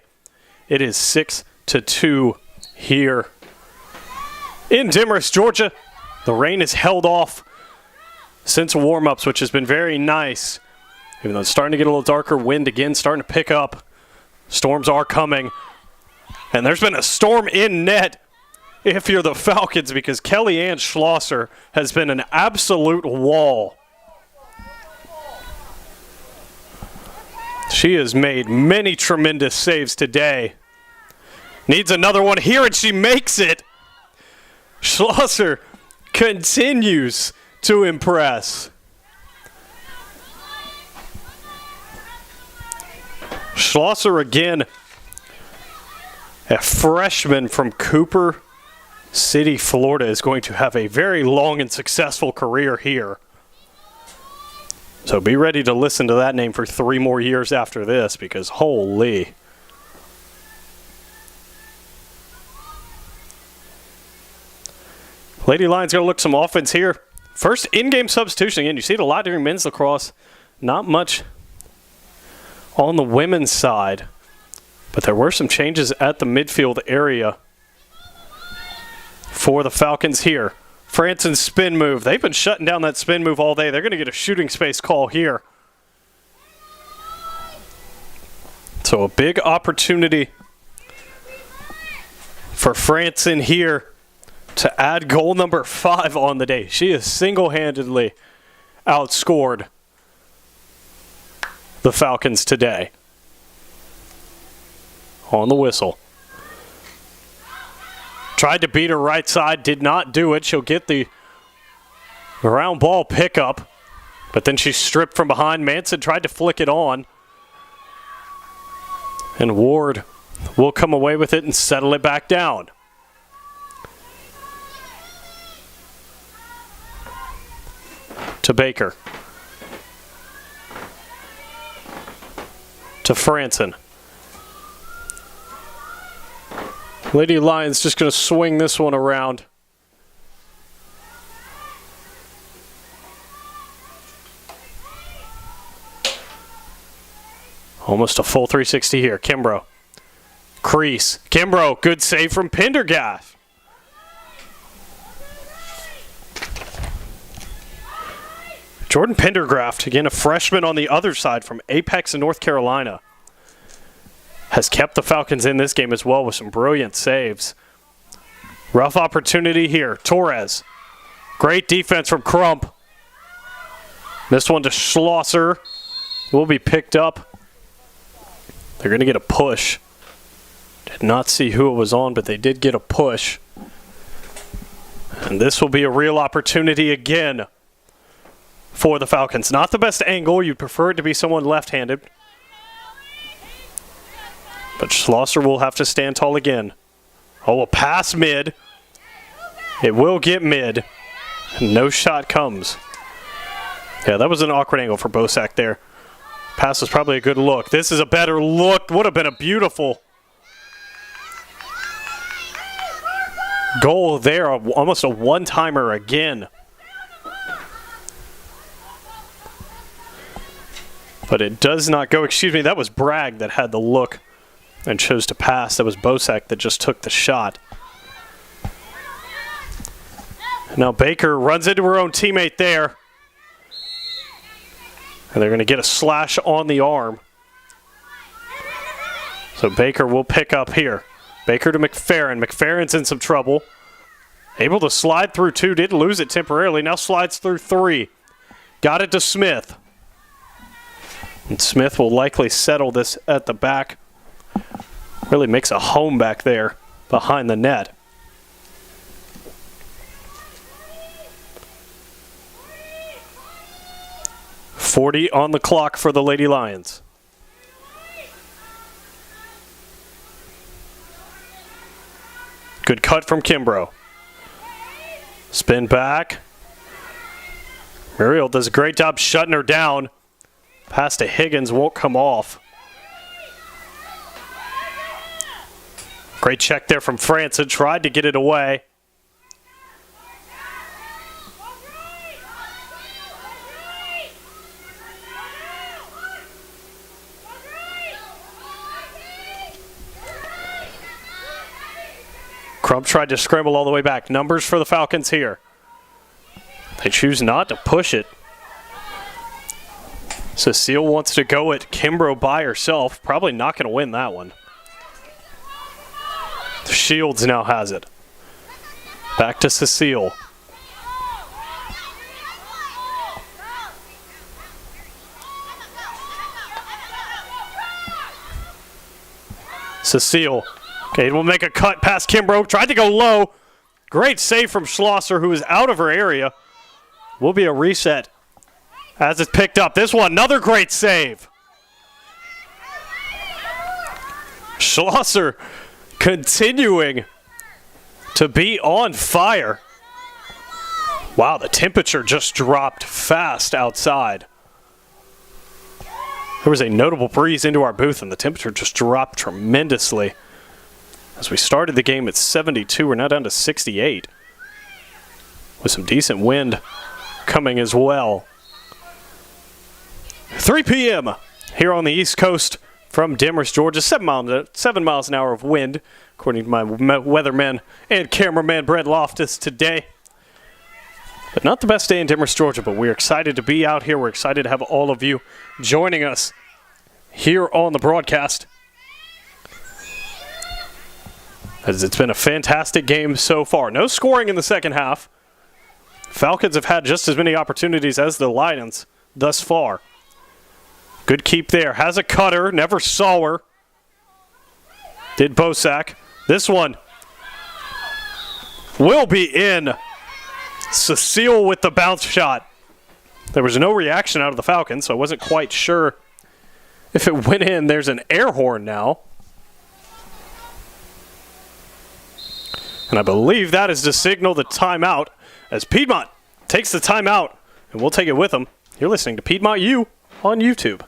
It is 6-2 here in Demorest, Georgia. The rain is held off since warm-ups, which has been very nice. Even though it's starting to get a little darker, wind again starting to pick up. Storms are coming. And there's been a storm in net if you're the Falcons, because Kellyanne Schlosser has been an absolute wall. She has made many tremendous saves today. Needs another one here, and she makes it. Schlosser continues to impress. Schlosser again, a freshman from Cooper City, Florida, is going to have a very long and successful career here. So be ready to listen to that name for 3 more years after this, because holy. Lady Lions going to look some offense here. First in-game substitution. Again, you see it a lot during men's lacrosse. Not much on the women's side. But there were some changes at the midfield area for the Falcons here. Franson's spin move. They've been shutting down that spin move all day. They're going to get a shooting space call here. So a big opportunity for Franson here to add goal number 5 on the day. She has single-handedly outscored the Falcons today. On the whistle. Tried to beat her right side, did not do it. She'll get the round ball pickup, but then she's stripped from behind. Manson tried to flick it on, and Ward will come away with it and settle it back down. To Baker. To Franson. Lady Lions just going to swing this one around. Almost a full 360 here. Kimbrough. Crease. Kimbrough. Good save from Pendergast. Jordan Pendergraft, again a freshman on the other side from Apex in North Carolina, has kept the Falcons in this game as well with some brilliant saves. Rough opportunity here. Torres. Great defense from Crump. This one to Schlosser. Will be picked up. They're going to get a push. Did not see who it was on, but they did get a push. And this will be a real opportunity again for the Falcons. Not the best angle. You'd prefer it to be someone left-handed. But Schlosser will have to stand tall again. Oh, a pass mid. It will get mid. And no shot comes. Yeah, that was an awkward angle for Bosak there. Pass was probably a good look. This is a better look. Would have been a beautiful goal there. Almost a one-timer again. But it does not go. Excuse me, that was Bragg that had the look and chose to pass. That was Bosak that just took the shot. Now Baker runs into her own teammate there. And they're going to get a slash on the arm. So Baker will pick up here. Baker to McFerrin. McFerrin's in some trouble. Able to slide through 2. Did lose it temporarily. Now slides through 3. Got it to Smith. And Smith will likely settle this at the back. Really makes a home back there behind the net. .40 on the clock for the Lady Lions. Good cut from Kimbrough. Spin back. Muriel does a great job shutting her down. Pass to Higgins won't come off. Great check there from Franson. Tried to get it away. Crump tried to scramble all the way back. Numbers for the Falcons here. They choose not to push it. Cecile wants to go at Kimbrough by herself. Probably not going to win that one. Shields now has it. Back to Cecile. Cecile. Okay, will make a cut past Kimbrough. Tried to go low. Great save from Schlosser, who is out of her area. Will be a reset as it's picked up. This one, another great save. Schlosser continuing to be on fire. Wow, the temperature just dropped fast outside. There was a notable breeze into our booth, and the temperature just dropped tremendously. As we started the game at 72, we're now down to 68. With some decent wind coming as well. 3 p.m. here on the East Coast from Demorest, Georgia. 7 miles an hour of wind, according to my weatherman and cameraman Brent Loftus today. But not the best day in Demorest, Georgia, but we're excited to be out here. We're excited to have all of you joining us here on the broadcast. As it's been a fantastic game so far. No scoring in the second half. Falcons have had just as many opportunities as the Lions thus far. Good keep there. Has a cutter. Never saw her. Did Bosak. This one will be in. Cecile with the bounce shot. There was no reaction out of the Falcons, so I wasn't quite sure if it went in. There's an air horn now. And I believe that is to signal the timeout as Piedmont takes the timeout, and we'll take it with them. You're listening to Piedmont U on YouTube.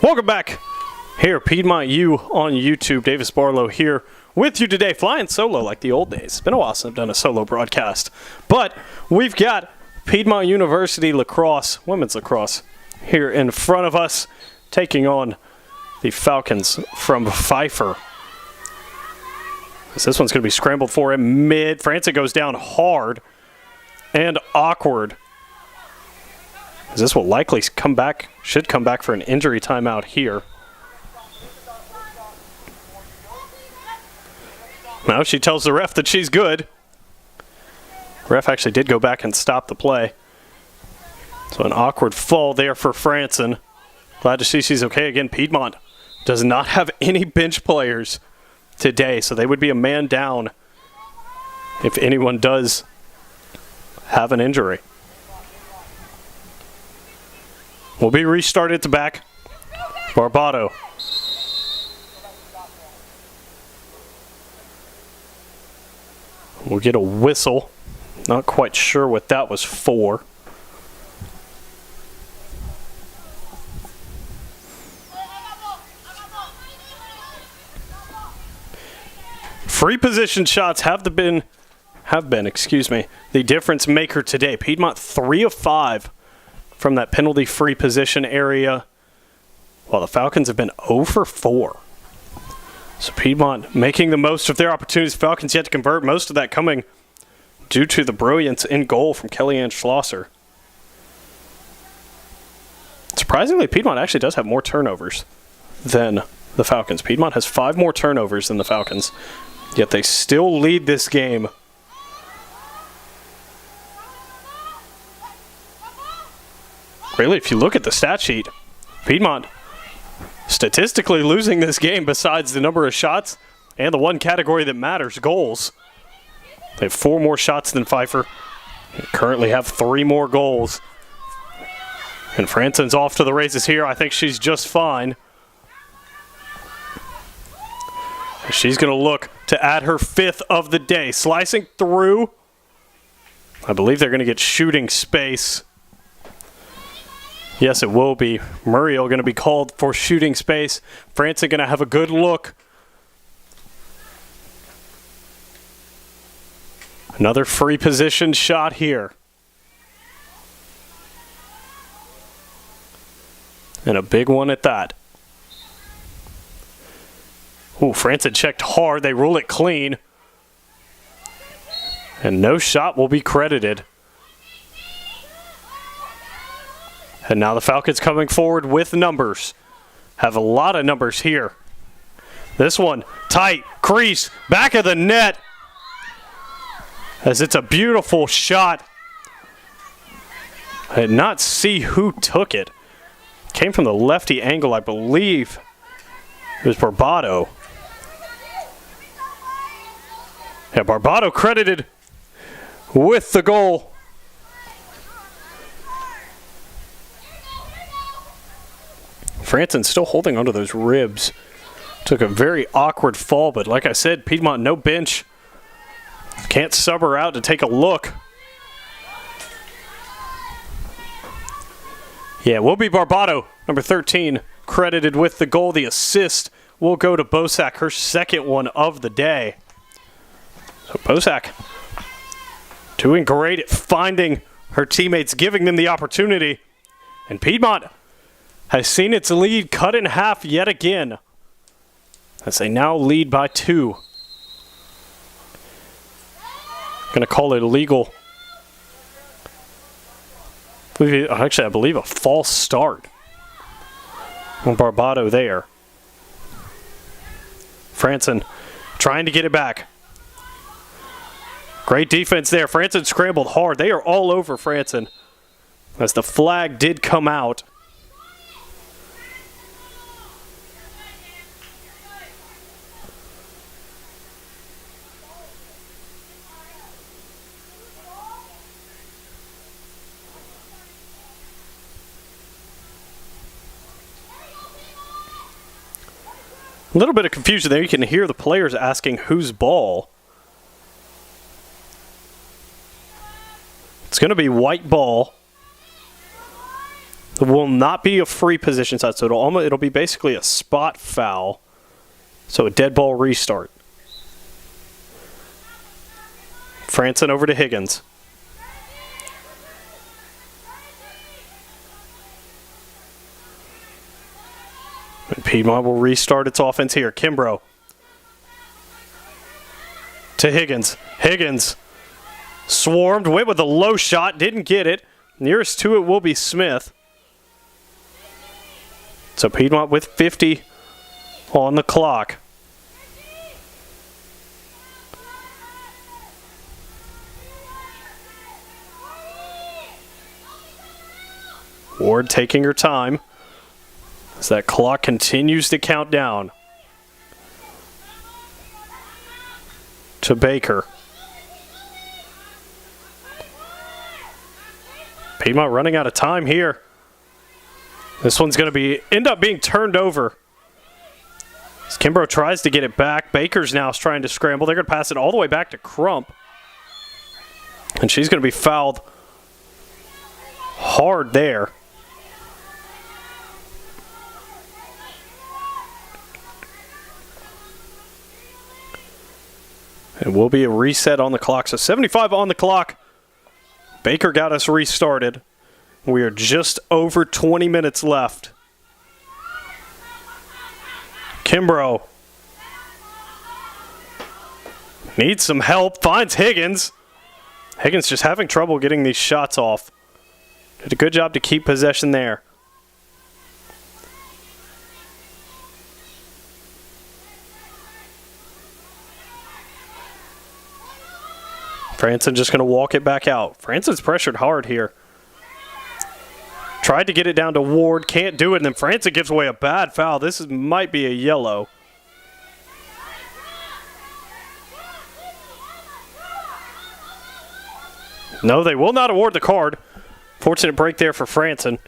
Welcome back here, Piedmont U on YouTube. Davis Barlow here with you today, flying solo like the old days. It's been a while since I've done a solo broadcast. But we've got Piedmont University Lacrosse, women's lacrosse, here in front of us, taking on the Falcons from Pfeiffer. This one's going to be scrambled for him mid. Francis goes down hard and awkward. This will likely come back, should come back for an injury timeout here. Now she tells the ref that she's good. Ref actually did go back and stop the play. So an awkward fall there for Franson. Glad to see she's okay again. Piedmont does not have any bench players today, so they would be a man down if anyone does have an injury. Will be restarted at the back. Barbado. We'll get a whistle. Not quite sure what that was for. Free position shots have been, the difference maker today. Piedmont 3 of 5 from that penalty free position area, while the Falcons have been 0 for 4. So Piedmont making the most of their opportunities. Falcons yet to convert, most of that coming due to the brilliance in goal from Kellyanne Schlosser. Surprisingly, Piedmont actually does have more turnovers than the Falcons. Piedmont has 5 more turnovers than the Falcons, yet they still lead this game. Really, if you look at the stat sheet, Piedmont statistically losing this game besides the number of shots and the one category that matters, goals. They have 4 more shots than Pfeiffer. They currently have 3 more goals. And Franson's off to the races here. I think she's just fine. She's going to look to add her 5th of the day. Slicing through. I believe they're going to get shooting space. Yes, it will be. Muriel going to be called for shooting space. Franson going to have a good look. Another free position shot here. And a big one at that. Ooh, Franson checked hard. They rule it clean. And no shot will be credited. And now the Falcons coming forward with numbers. Have a lot of numbers here. This one, tight, crease, back of the net. As it's a beautiful shot. I did not see who took it. Came from the lefty angle, I believe. It was Barbado. Yeah, Barbado credited with the goal. Franson still holding onto those ribs. Took a very awkward fall, but like I said, Piedmont no bench. Can't sub her out to take a look. Yeah, will be Barbado, number 13, credited with the goal. The assist will go to Bosak, her 2nd one of the day. So Bosak doing great at finding her teammates, giving them the opportunity. And Piedmont has seen its lead cut in half yet again, as they now lead by 2. Going to call it illegal. Actually, I believe a false start on Barbado there. Franson trying to get it back. Great defense there. Franson scrambled hard. They are all over Franson as the flag did come out. A little bit of confusion there. You can hear the players asking whose ball. It's going to be white ball. It will not be a free position side, so it'll be basically a spot foul. So a dead ball restart. Franson over to Higgins. And Piedmont will restart its offense here. Kimbrough to Higgins. Higgins swarmed, went with a low shot, didn't get it. Nearest to it will be Smith. So Piedmont with 50 on the clock. Ward taking her time as that clock continues to count down to Baker. Piedmont running out of time here. This one's going to end up being turned over. As Kimbrough tries to get it back, Baker's now trying to scramble. They're going to pass it all the way back to Crump. And she's going to be fouled hard there. It will be a reset on the clock. So 75 on the clock. Baker got us restarted. We are just over 20 minutes left. Kimbrough needs some help. Finds Higgins. Higgins just having trouble getting these shots off. Did a good job to keep possession there. Franson just going to walk it back out. Franson's pressured hard here. Tried to get it down to Ward. Can't do it. And then Franson gives away a bad foul. This might be a yellow. No, they will not award the card. Fortunate break there for Franson.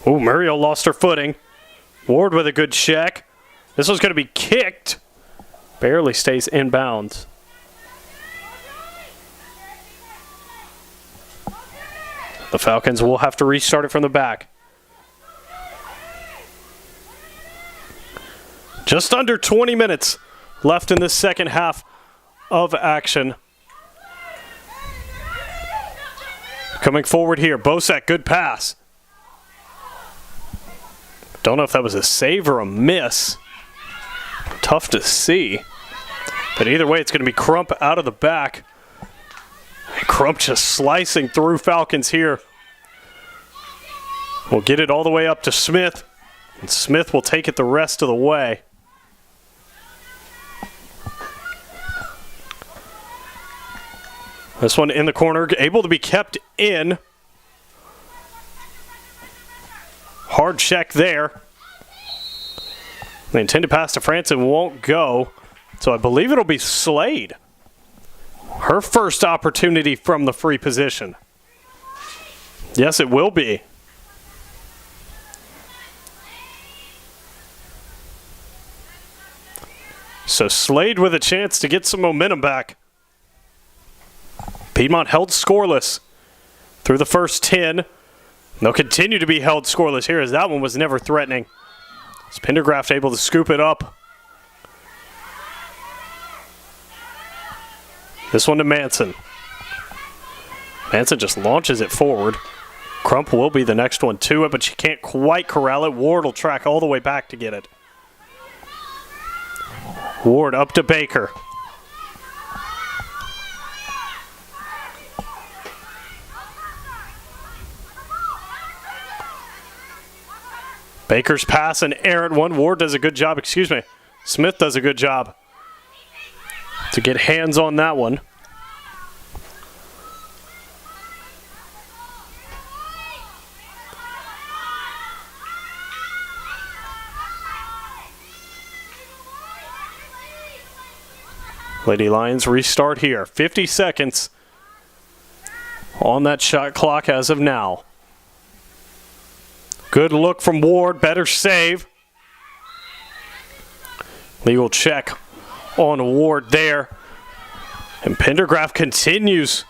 Oh, Muriel lost her footing. Ward with a good check. This one's going to be kicked. Barely stays in bounds. The Falcons will have to restart it from the back. Just under 20 minutes left in the second half of action. Coming forward here, Bosak, good pass. Don't know if that was a save or a miss. Tough to see. But either way, it's going to be Crump out of the back. And Crump just slicing through Falcons here. We'll get it all the way up to Smith. And Smith will take it the rest of the way. This one in the corner, able to be kept in. Hard check there. The intended pass to Franson won't go, so I believe it'll be Slade. Her first opportunity from the free position. Yes, it will be. So Slade with a chance to get some momentum back. Piedmont held scoreless through the first 10. They'll continue to be held scoreless here as that one was never threatening. As Pendergraft able to scoop it up. This one to Manson. Manson just launches it forward. Crump will be the next one to it, but she can't quite corral it. Ward will track all the way back to get it. Ward up to Baker. Baker's pass, an errant one. Ward does a good job, Smith does a good job to get hands on that one. Lady Lions restart here. 50 seconds on that shot clock as of now. Good look from Ward. Better save. Legal check on Ward there. And Pendergraft continues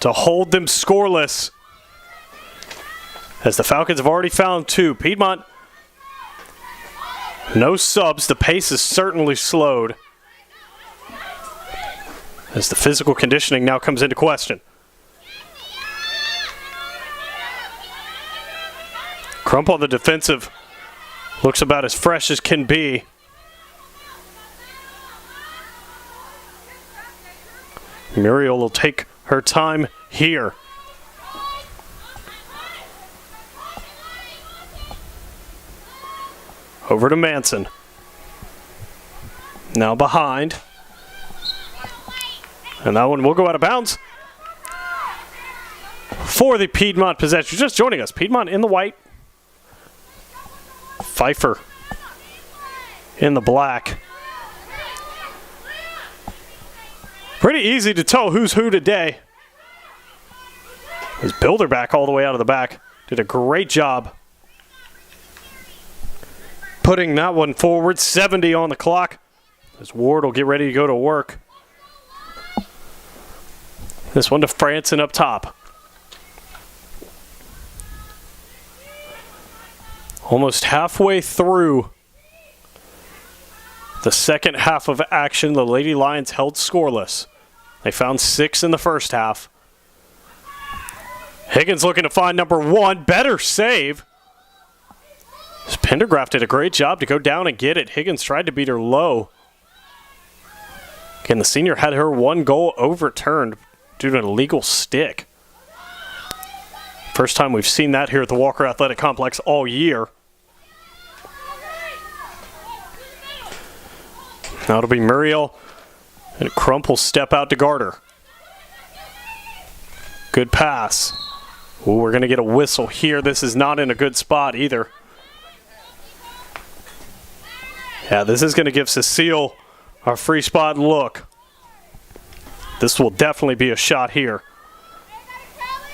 to hold them scoreless. As the Falcons have already found two. Piedmont, no subs. The pace is certainly slowed. As the physical conditioning now comes into question. Crump on the defensive. Looks about as fresh as can be. Muriel will take her time here. Over to Manson. Now behind. And that one will go out of bounds for the Piedmont possession. Just joining us, Piedmont in the white. Pfeiffer in the black. Pretty easy to tell who's who today. His builder back all the way out of the back. Did a great job putting that one forward. 70 on the clock. As Ward will get ready to go to work. This one to Franson up top. Almost halfway through the second half of action, the Lady Lions held scoreless. They found 6 in the first half. Higgins looking to find number 1. Better save. Pendergraft did a great job to go down and get it. Higgins tried to beat her low. Again, the senior had her 1 goal overturned due to an illegal stick. First time we've seen that here at the Walker Athletic Complex all year. Now it'll be Muriel, and Crump will step out to guard her. Good pass. Ooh, we're going to get a whistle here. This is not in a good spot either. Yeah, this is going to give Cecile a free spot look. This will definitely be a shot here.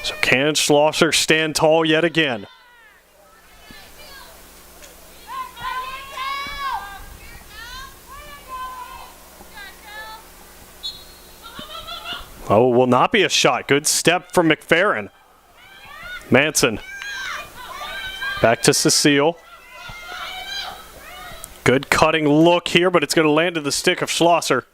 So can Schlosser stand tall yet again? Oh, will not be a shot. Good step from McFerrin. Manson. Back to Cecile. Good cutting look here, but it's going to land to the stick of Schlosser.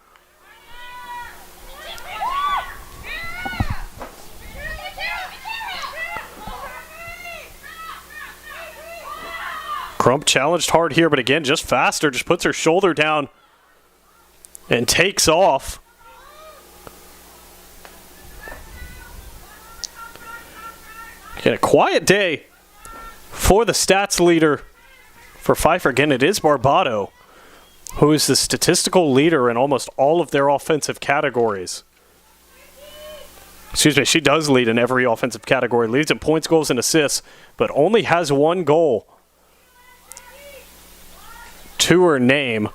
Crump challenged hard here, but again, just faster. Just puts her shoulder down and takes off. Again, a quiet day for the stats leader for Pfeiffer. Again, it is Barbado, who is the statistical leader in almost all of their offensive categories. Excuse me, she does lead in every offensive category. Leads in points, goals, and assists, but only has 1 goal to her name,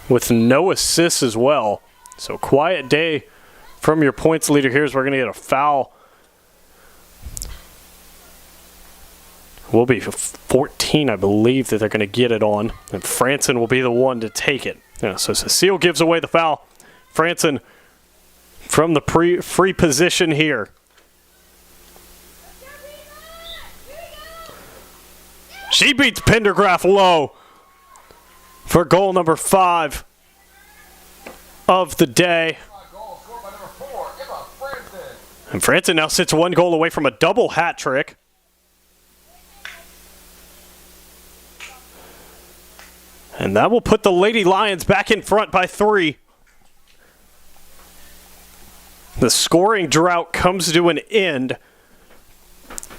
with no assists as well. So quiet day from your points leader. Here's where we're going to get a foul. Will be 14, I believe, that they're going to get it on. And Franson will be the one to take it. Yeah, so Cecile gives away the foul. Franson from the free position here. She beats Pendergraft low for goal number 5 of the day. And Franson now sits 1 goal away from a double hat trick. And that will put the Lady Lions back in front by 3. The scoring drought comes to an end,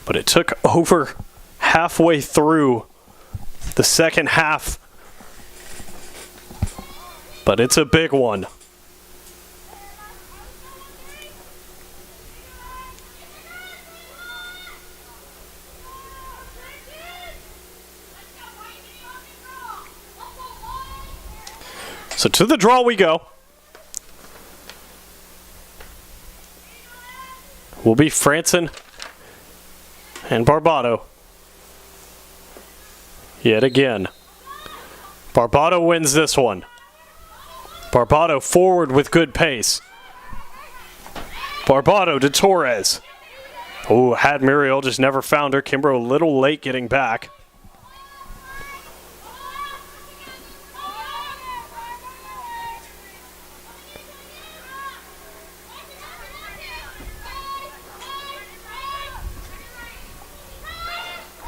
but it took over halfway through the second half. But it's a big one. So to the draw we go. Will be Franson and Barbado. Yet again. Barbado wins this one. Barbado forward with good pace. Barbado to Torres. Oh, had Muriel, just never found her. Kimbrough a little late getting back.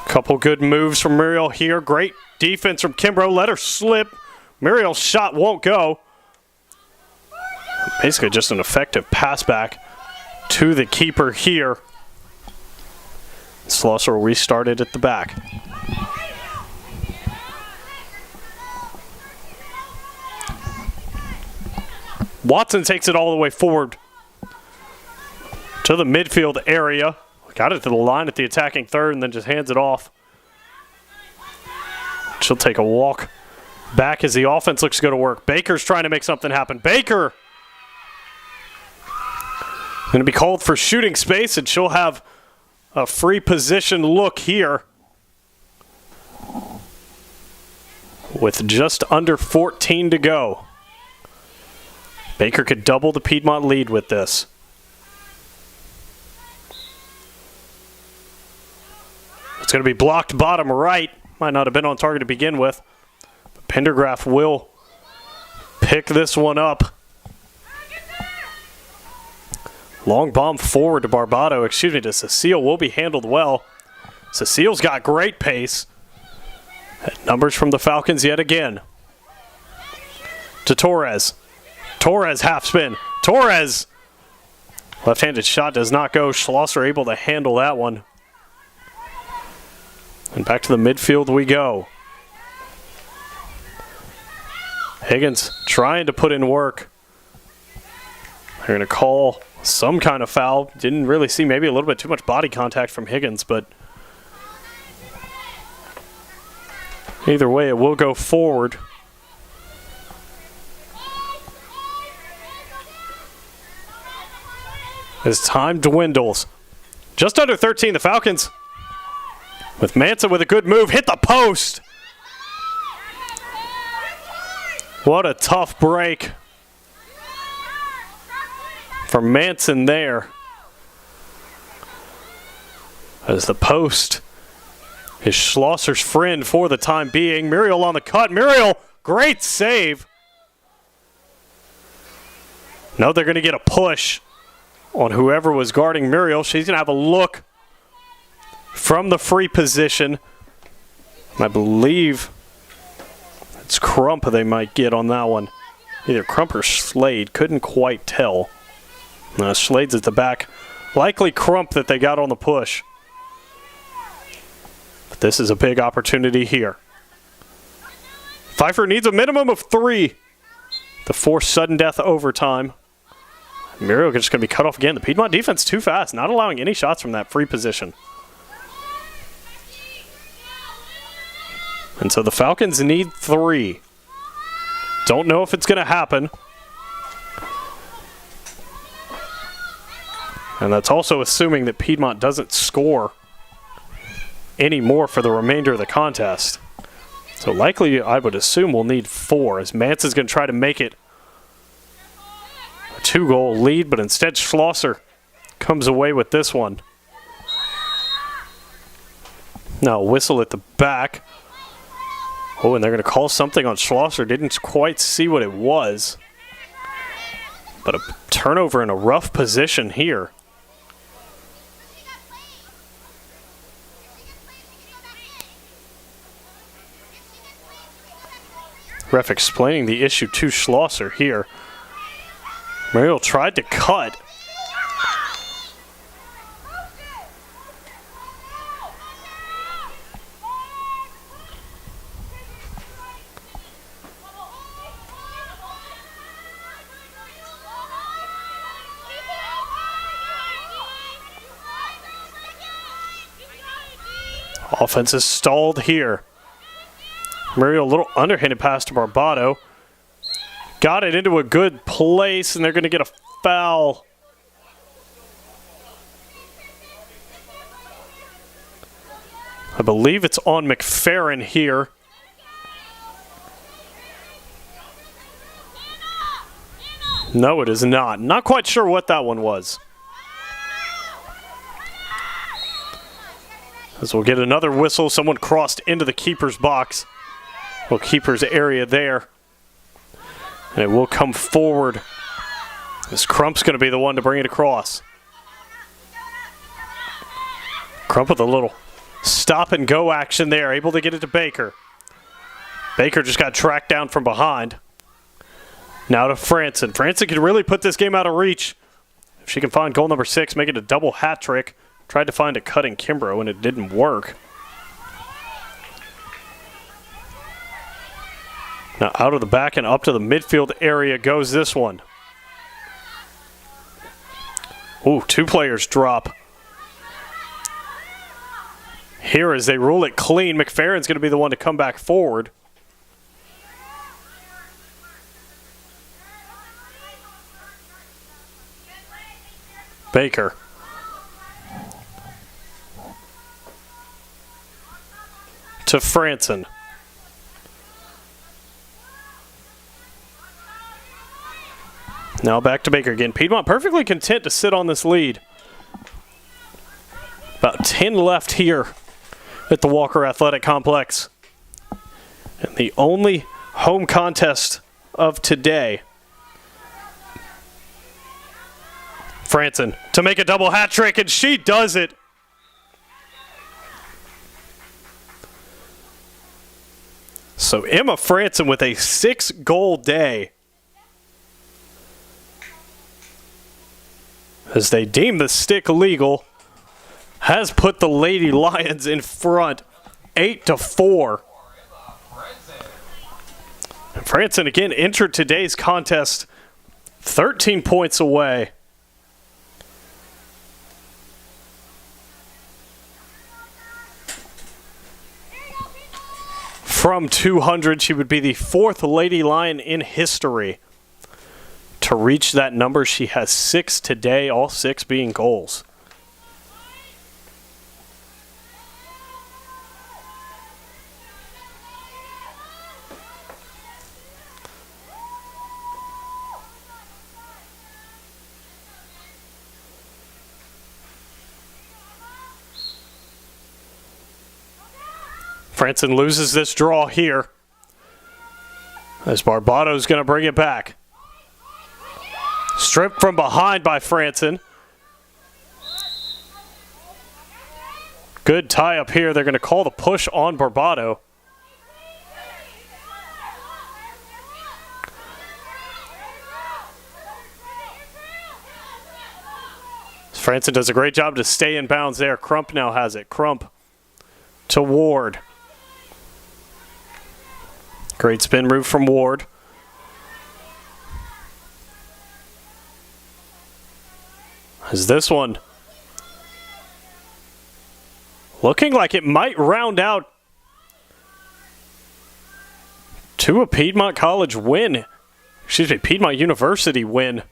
Couple good moves from Muriel here. Great defense from Kimbrough. Let her slip. Muriel's shot won't go. Basically just an effective pass back to the keeper here. Schlosser will restart it at the back. Watson takes it all the way forward to the midfield area. Got it to the line at the attacking third and then just hands it off. She'll take a walk back as the offense looks to go to work. Baker's trying to make something happen. Baker going to be called for shooting space, and she'll have a free position look here with just under 14 to go. Baker could double the Piedmont lead with this. It's going to be blocked bottom right. Might not have been on target to begin with. But Pendergraph will pick this one up. Long bomb forward to Barbado. Excuse me, to Cecile. Will be handled well. Cecile's got great pace. Numbers from the Falcons yet again. To Torres. Torres half spin. Torres! Left-handed shot does not go. Schlosser able to handle that one. And back to the midfield we go. Higgins trying to put in work. They're going to call some kind of foul. Didn't really see, maybe a little bit too much body contact from Higgins, but either way, it will go forward. As time dwindles. Just under 13, the Falcons, with Manson with a good move, hit the post. What a tough break from Manson there. As the post is Schlosser's friend for the time being. Muriel on the cut. Muriel, great save. Now they're going to get a push on whoever was guarding Muriel. She's going to have a look from the free position. I believe it's Crump they might get on that one. Either Crump or Slade. Couldn't quite tell. Slade's at the back. Likely Crump that they got on the push. But this is a big opportunity here. Pfeiffer needs a minimum of 3 to force sudden death overtime. Muriel just going to be cut off again. The Piedmont defense too fast, not allowing any shots from that free position. And so the Falcons need 3. Don't know if it's going to happen. And that's also assuming that Piedmont doesn't score any more for the remainder of the contest. So likely, I would assume we'll need 4, as Manson's going to try to make it a 2-goal lead, but instead Schlosser comes away with this one. Now whistle at the back. Oh, and they're going to call something on Schlosser. Didn't quite see what it was. But a turnover in a rough position here. Ref explaining the issue to Schlosser here. Muriel tried to cut. Offense is stalled here. Muriel, a little underhanded pass to Barbado. Got it into a good place, and they're going to get a foul. I believe it's on McFerrin here. No, it is not. Not quite sure what that one was. As we'll get another whistle. Someone crossed into the keeper's box. Well, keeper's area there. And it will come forward. This Crump's going to be the one to bring it across. Crump with a little stop and go action there. Able to get it to Baker. Baker just got tracked down from behind. Now to Franson. Franson can really put this game out of reach. If she can find goal number 6, make it a double hat trick. Tried to find a cutting Kimbrough, and it didn't work. Now out of the back and up to the midfield area goes this one. Ooh, 2 players drop. Here as they rule it clean, McFerrin's going to be the one to come back forward. Baker. To Franson. Now back to Baker again. Piedmont perfectly content to sit on this lead. About 10 left here at the Walker Athletic Complex. And the only home contest of today. Franson to make a double hat trick, and she does it. So Emma Franson with a 6-goal day. As they deem the stick legal, has put the Lady Lions in front 8-4. And Franson again entered today's contest 13 points away. From 200, she would be the 4th Lady Lion in history to reach that number. She has 6 today, all 6 being goals. Franson loses this draw here, as Barbato's going to bring it back. Stripped from behind by Franson. Good tie up here. They're going to call the push on Barbato. Franson does a great job to stay in bounds there. Crump now has it. Crump to Ward. Great spin move from Ward. As this one looking like it might round out to a Piedmont College win. Excuse me, Piedmont University win.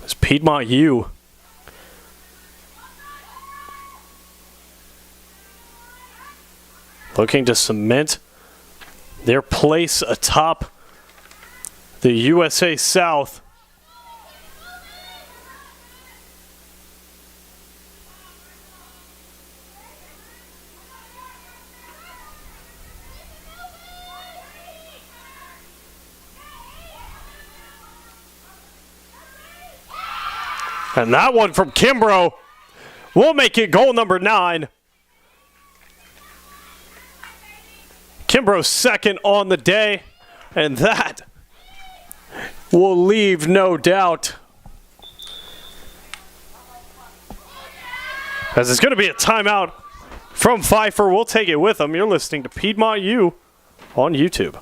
It's Piedmont U. Looking to cement their place atop the USA South. And that one from Kimbrough will make it goal number 9. Kimbrough's second on the day, and that will leave no doubt. As it's going to be a timeout from Pfeiffer. We'll take it with them. You're listening to Piedmont U on YouTube.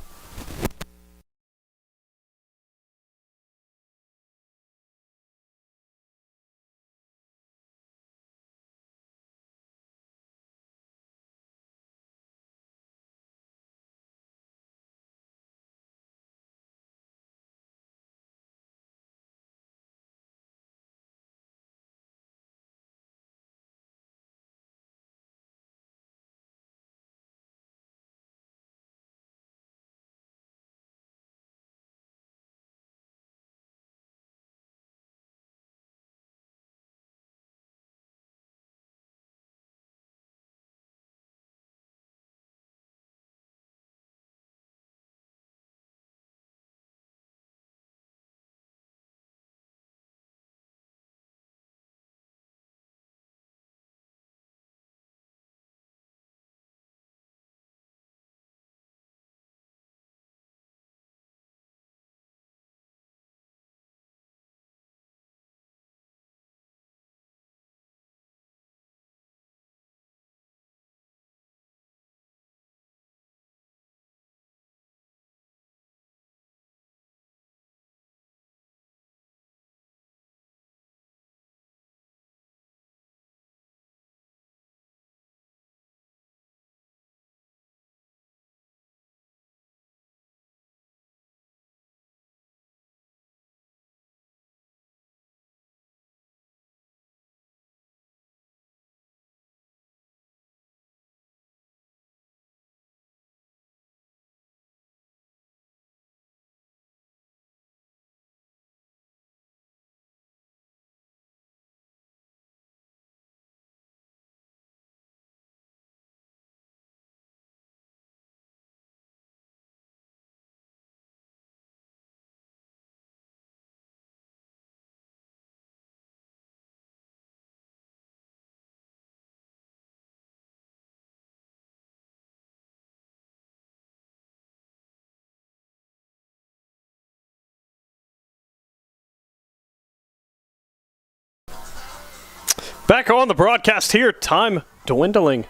Back on the broadcast here. Time dwindling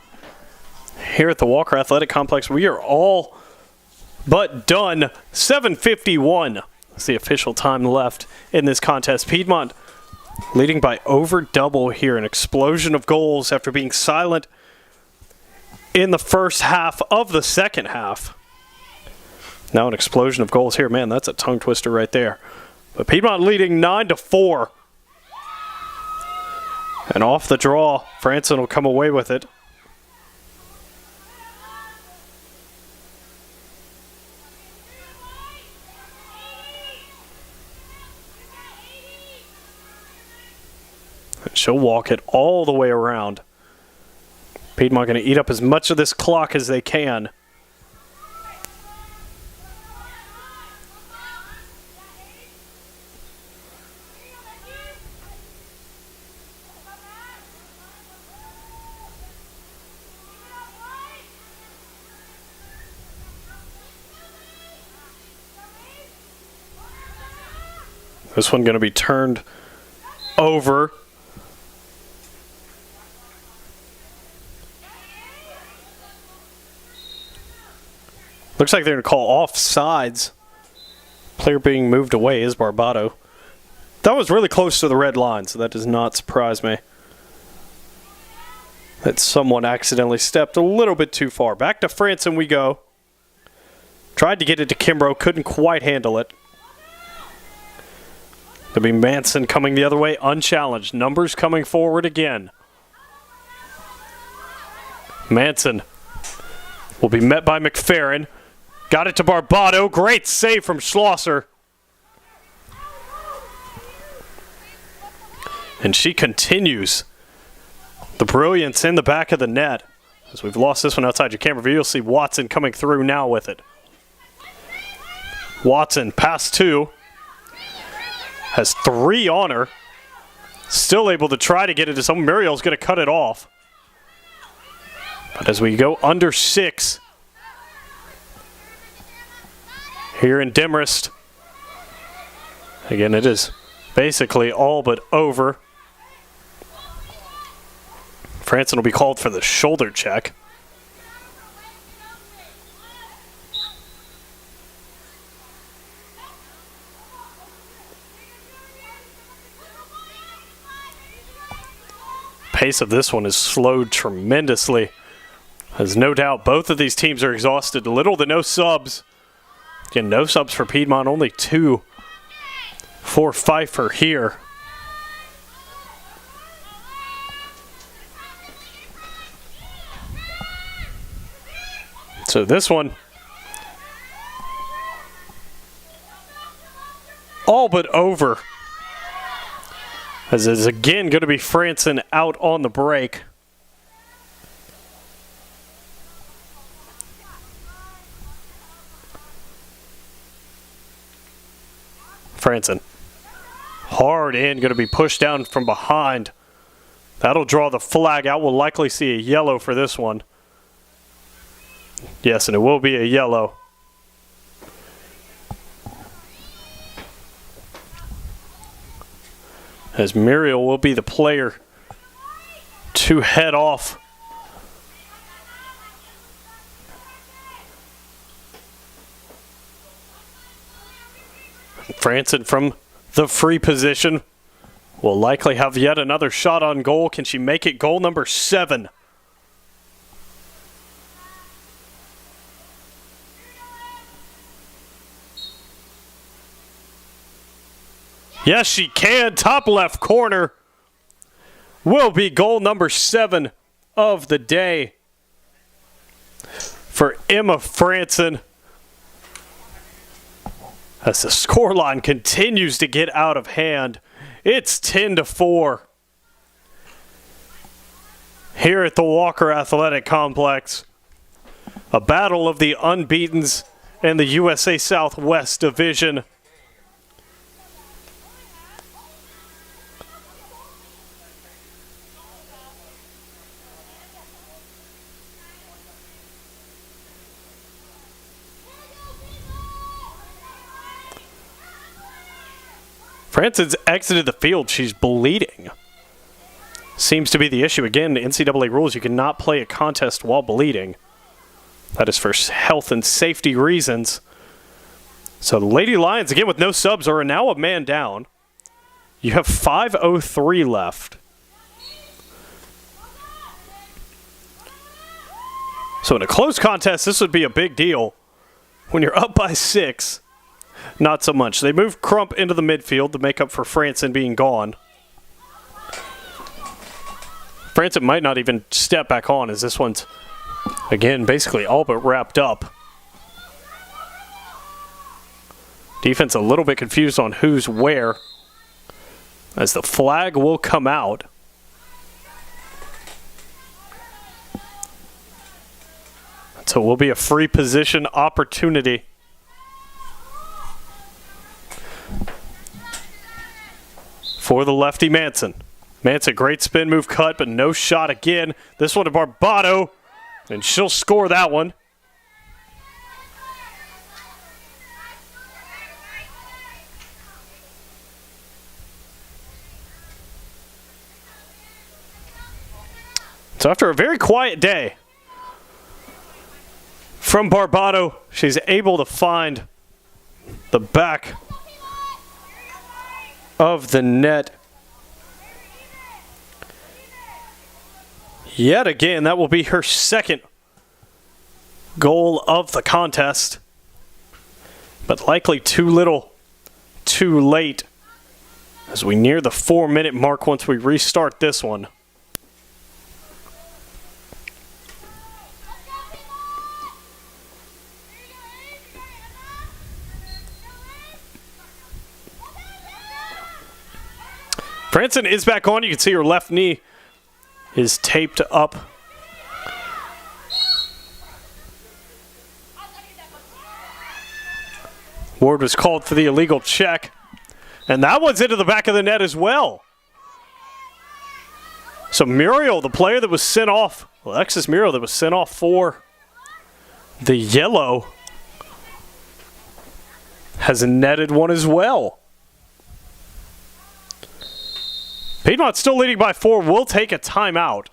here at the Walker Athletic Complex. We are all but done. 7:51 is the official time left in this contest. Piedmont leading by over double here. An explosion of goals after being silent in the first half of the second half. Now an explosion of goals here. Man, that's a tongue twister right there. But Piedmont leading 9-4. And off the draw, Franson will come away with it. And she'll walk it all the way around. Piedmont going to eat up as much of this clock as they can. This one going to be turned over. Looks like they're going to call offsides. Player being moved away is Barbado. That was really close to the red line, so that does not surprise me. That someone accidentally stepped a little bit too far. Back to Franson we go. Tried to get it to Kimbrough, couldn't quite handle it. There'll be Manson coming the other way, unchallenged. Numbers coming forward again. Manson will be met by McFerrin. Got it to Barbado. Great save from Schlosser. And she continues the brilliance in the back of the net. As we've lost this one outside your camera view, you'll see Watson coming through now with it. Watson, pass two. Has three on her. Still able to try to get it to someone. Muriel's going to cut it off. But as we go under 6 here in Demarest, again, it is basically all but over. Franson will be called for the shoulder check. Pace of this one is slowed tremendously, as no doubt both of these teams are exhausted. Little to no subs. Again, no subs for Piedmont, only 2 for Pfeiffer here. So this one, all but over. As is again going to be Franson out on the break. Franson. Hard in, going to be pushed down from behind. That'll draw the flag out. We'll likely see a yellow for this one. Yes, and it will be a yellow. As Muriel will be the player to head off. Franson from the free position will likely have yet another shot on goal. Can she make it goal number 7? Yes, she can. Top left corner will be goal number 7 of the day for Emma Franson. As the scoreline continues to get out of hand, it's 10-4 here at the Walker Athletic Complex. A battle of the unbeatens in the USA Southwest Division. Franson's exited the field. She's bleeding. seems to be the issue. Again, NCAA rules, you cannot play a contest while bleeding. That is for health and safety reasons. So the Lady Lions, again, with no subs, are now a man down. You have 5:03 left. So in a close contest, this would be a big deal. When you're up by 6, not so much. They move Crump into the midfield to make up for Franson being gone. Franson might not even step back on as this one's, again, basically all but wrapped up. Defense a little bit confused on who's where as the flag will come out. So it will be a free position opportunity. For the lefty Manson. Manson, great spin move cut, but no shot again. This one to Barbado, and she'll score that one. So after a very quiet day from Barbado, she's able to find the back of the net. Yet again, that will be her second goal of the contest. But likely too little, too late as we near the 4-minute mark once we restart this one. Franson is back on. You can see her left knee is taped up. Ward was called for the illegal check. And that one's into the back of the net as well. So Muriel, the player that was sent off, Alexis Muriel that was sent off for the yellow, has netted one as well. Piedmont still leading by 4. We'll take a timeout.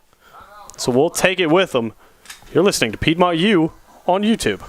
So we'll take it with them. You're listening to Piedmont U on YouTube.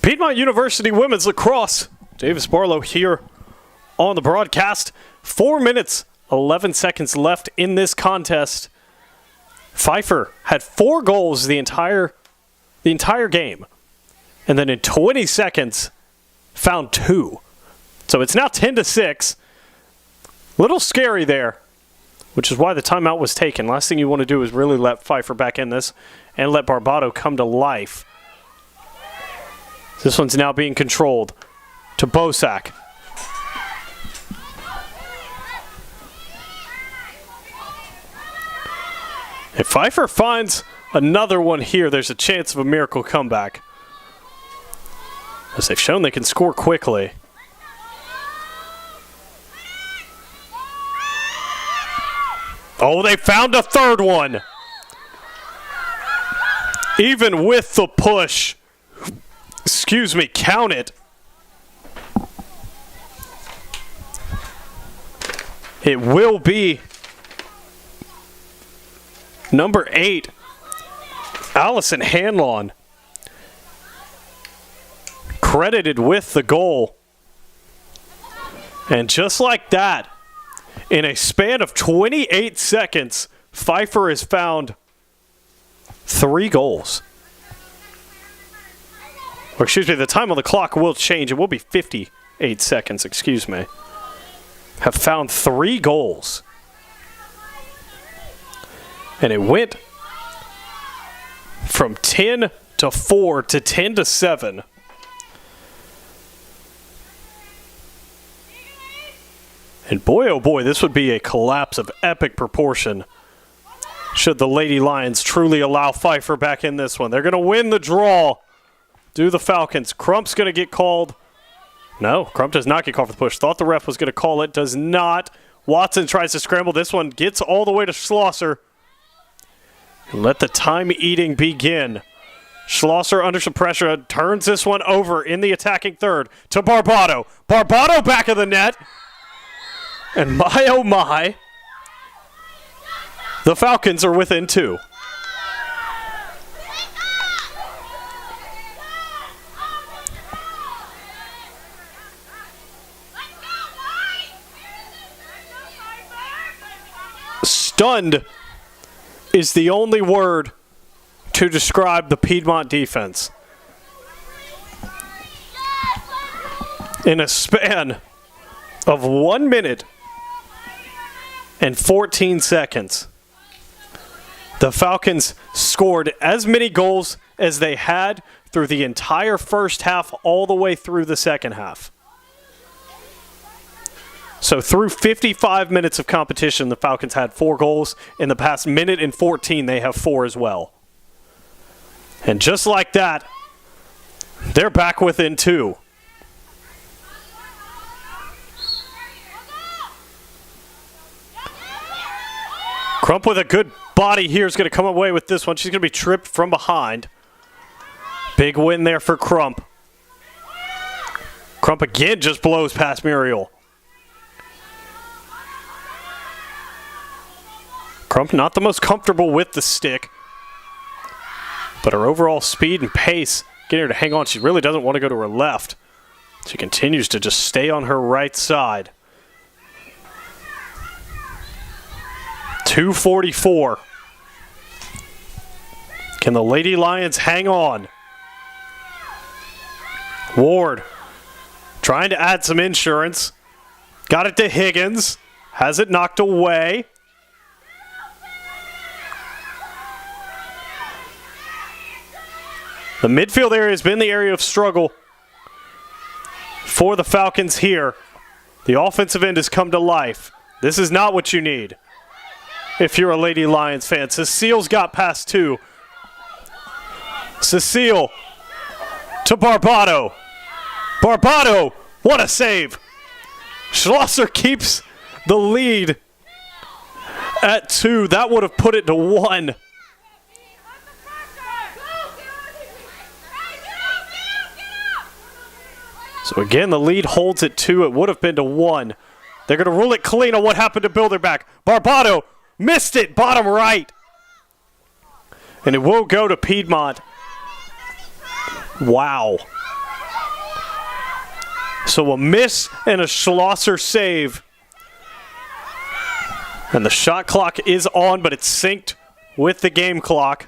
Piedmont University Women's Lacrosse. Davis Barlow here on the broadcast. 4 minutes, 11 seconds left in this contest. Pfeiffer had 4 goals the entire game. And then in 20 seconds, found 2. So it's now 10-6. Little scary there, which is why the timeout was taken. Last thing you want to do is really let Pfeiffer back in this and let Barbado come to life. This one's now being controlled to Bosak. If Pfeiffer finds another one here, there's a chance of a miracle comeback, as they've shown they can score quickly. Oh, they found a third one. Even with the push. Excuse me, count it. It will be number 8, Allison Hanlon, credited with the goal. And just like that, in a span of 28 seconds, Pfeiffer has found 3 goals. Or excuse me, the time on the clock will change. It will be 58 seconds, excuse me. Have found 3 goals. And it went from 10-4 to 10-7. And boy, oh boy, this would be a collapse of epic proportion should the Lady Lions truly allow Pfeiffer back in this one. They're going to win the draw. Do the Falcons. Crump's going to get called. No, Crump does not get called for the push. Thought the ref was going to call it. Does not. Watson tries to scramble. This one gets all the way to Schlosser. And let the time eating begin. Schlosser under some pressure turns this one over in the attacking third to Barbado. Barbado back of the net. And my oh my, the Falcons are within 2. Stunned is the only word to describe the Piedmont defense. In a span of 1 minute and 14 seconds, the Falcons scored as many goals as they had through the entire first half all the way through the second half. So through 55 minutes of competition, the Falcons had 4 goals. In the past minute and 14, they have 4 as well. And just like that, they're back within 2. Crump with a good body here is going to come away with this one. She's going to be tripped from behind. Big win there for Crump. Crump again just blows past Muriel. Crump not the most comfortable with the stick, but her overall speed and pace getting her to hang on. She really doesn't want to go to her left. She continues to just stay on her right side. 2:44. Can the Lady Lions hang on? Ward trying to add some insurance. Got it to Higgins. Has it knocked away. The midfield area has been the area of struggle for the Falcons here. The offensive end has come to life. This is not what you need if you're a Lady Lions fan. Cecile's got past 2. Cecile to Barbado. Barbado, what a save. Schlosser keeps the lead at 2. That would have put it to 1. So again, the lead holds at 2. It would have been to 1. They're going to rule it clean on what happened to Bilderback. Barbado missed it, bottom right. And it will go to Piedmont. Wow. So a miss and a Schlosser save. And the shot clock is on, but it's synced with the game clock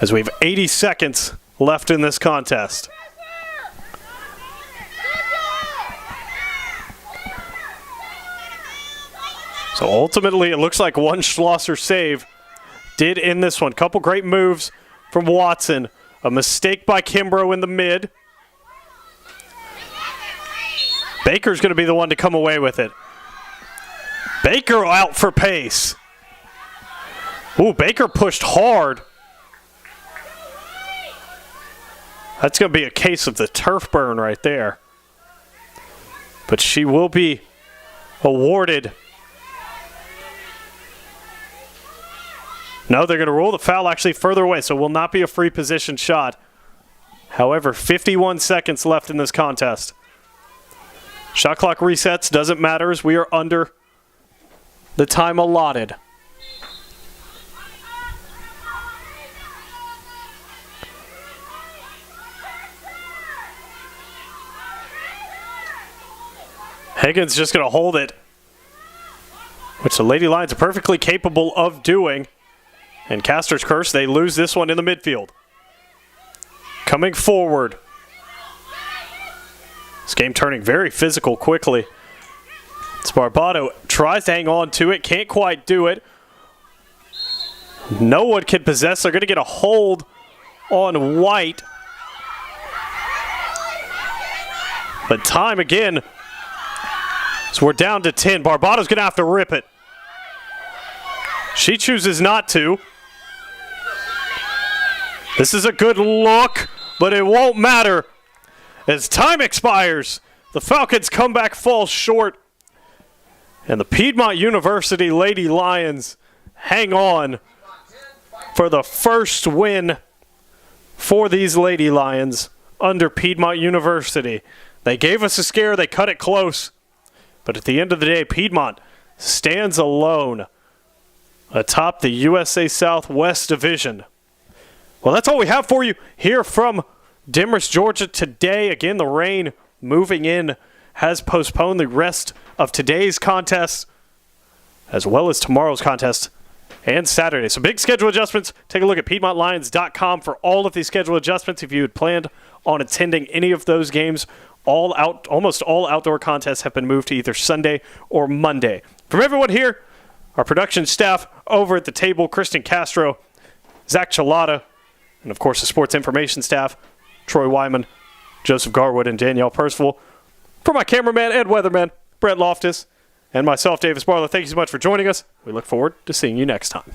as we have 80 seconds left in this contest. So ultimately, it looks like one Schlosser save did in this one. Couple great moves from Watson. A mistake by Kimbrough in the mid. Baker's going to be the one to come away with it. Baker out for pace. Ooh, Baker pushed hard. That's going to be a case of the turf burn right there. But she will be awarded. No, they're going to rule the foul actually further away, so it will not be a free position shot. However, 51 seconds left in this contest. Shot clock resets, doesn't matter as we are under the time allotted. Higgins just going to hold it, which the Lady Lions are perfectly capable of doing. And Castor's Curse, they lose this one in the midfield. Coming forward. This game turning very physical quickly. Sparbato tries to hang on to it, can't quite do it. No one can possess. They're going to get a hold on White. But time again. So we're down to 10. Barbato's going to have to rip it. She chooses not to. This is a good look, but it won't matter. As time expires, the Falcons' comeback falls short. And the Piedmont University Lady Lions hang on for the first win for these Lady Lions under Piedmont University. They gave us a scare. They cut it close. But at the end of the day, Piedmont stands alone atop the USA Southwest Division. Well, that's all we have for you here from Demorest, Georgia today. Again, the rain moving in has postponed the rest of today's contest as well as tomorrow's contest and Saturday. So big schedule adjustments. Take a look at PiedmontLions.com for all of these schedule adjustments. If you had planned on attending any of those games, almost all outdoor contests have been moved to either Sunday or Monday. From everyone here, our production staff over at the table, Kristen Castro, Zach Chilada, and of course the sports information staff, Troy Wyman, Joseph Garwood, and Danielle Percival. For my cameraman and weatherman, Brett Loftus, and myself, Davis Barlow, thank you so much for joining us. We look forward to seeing you next time.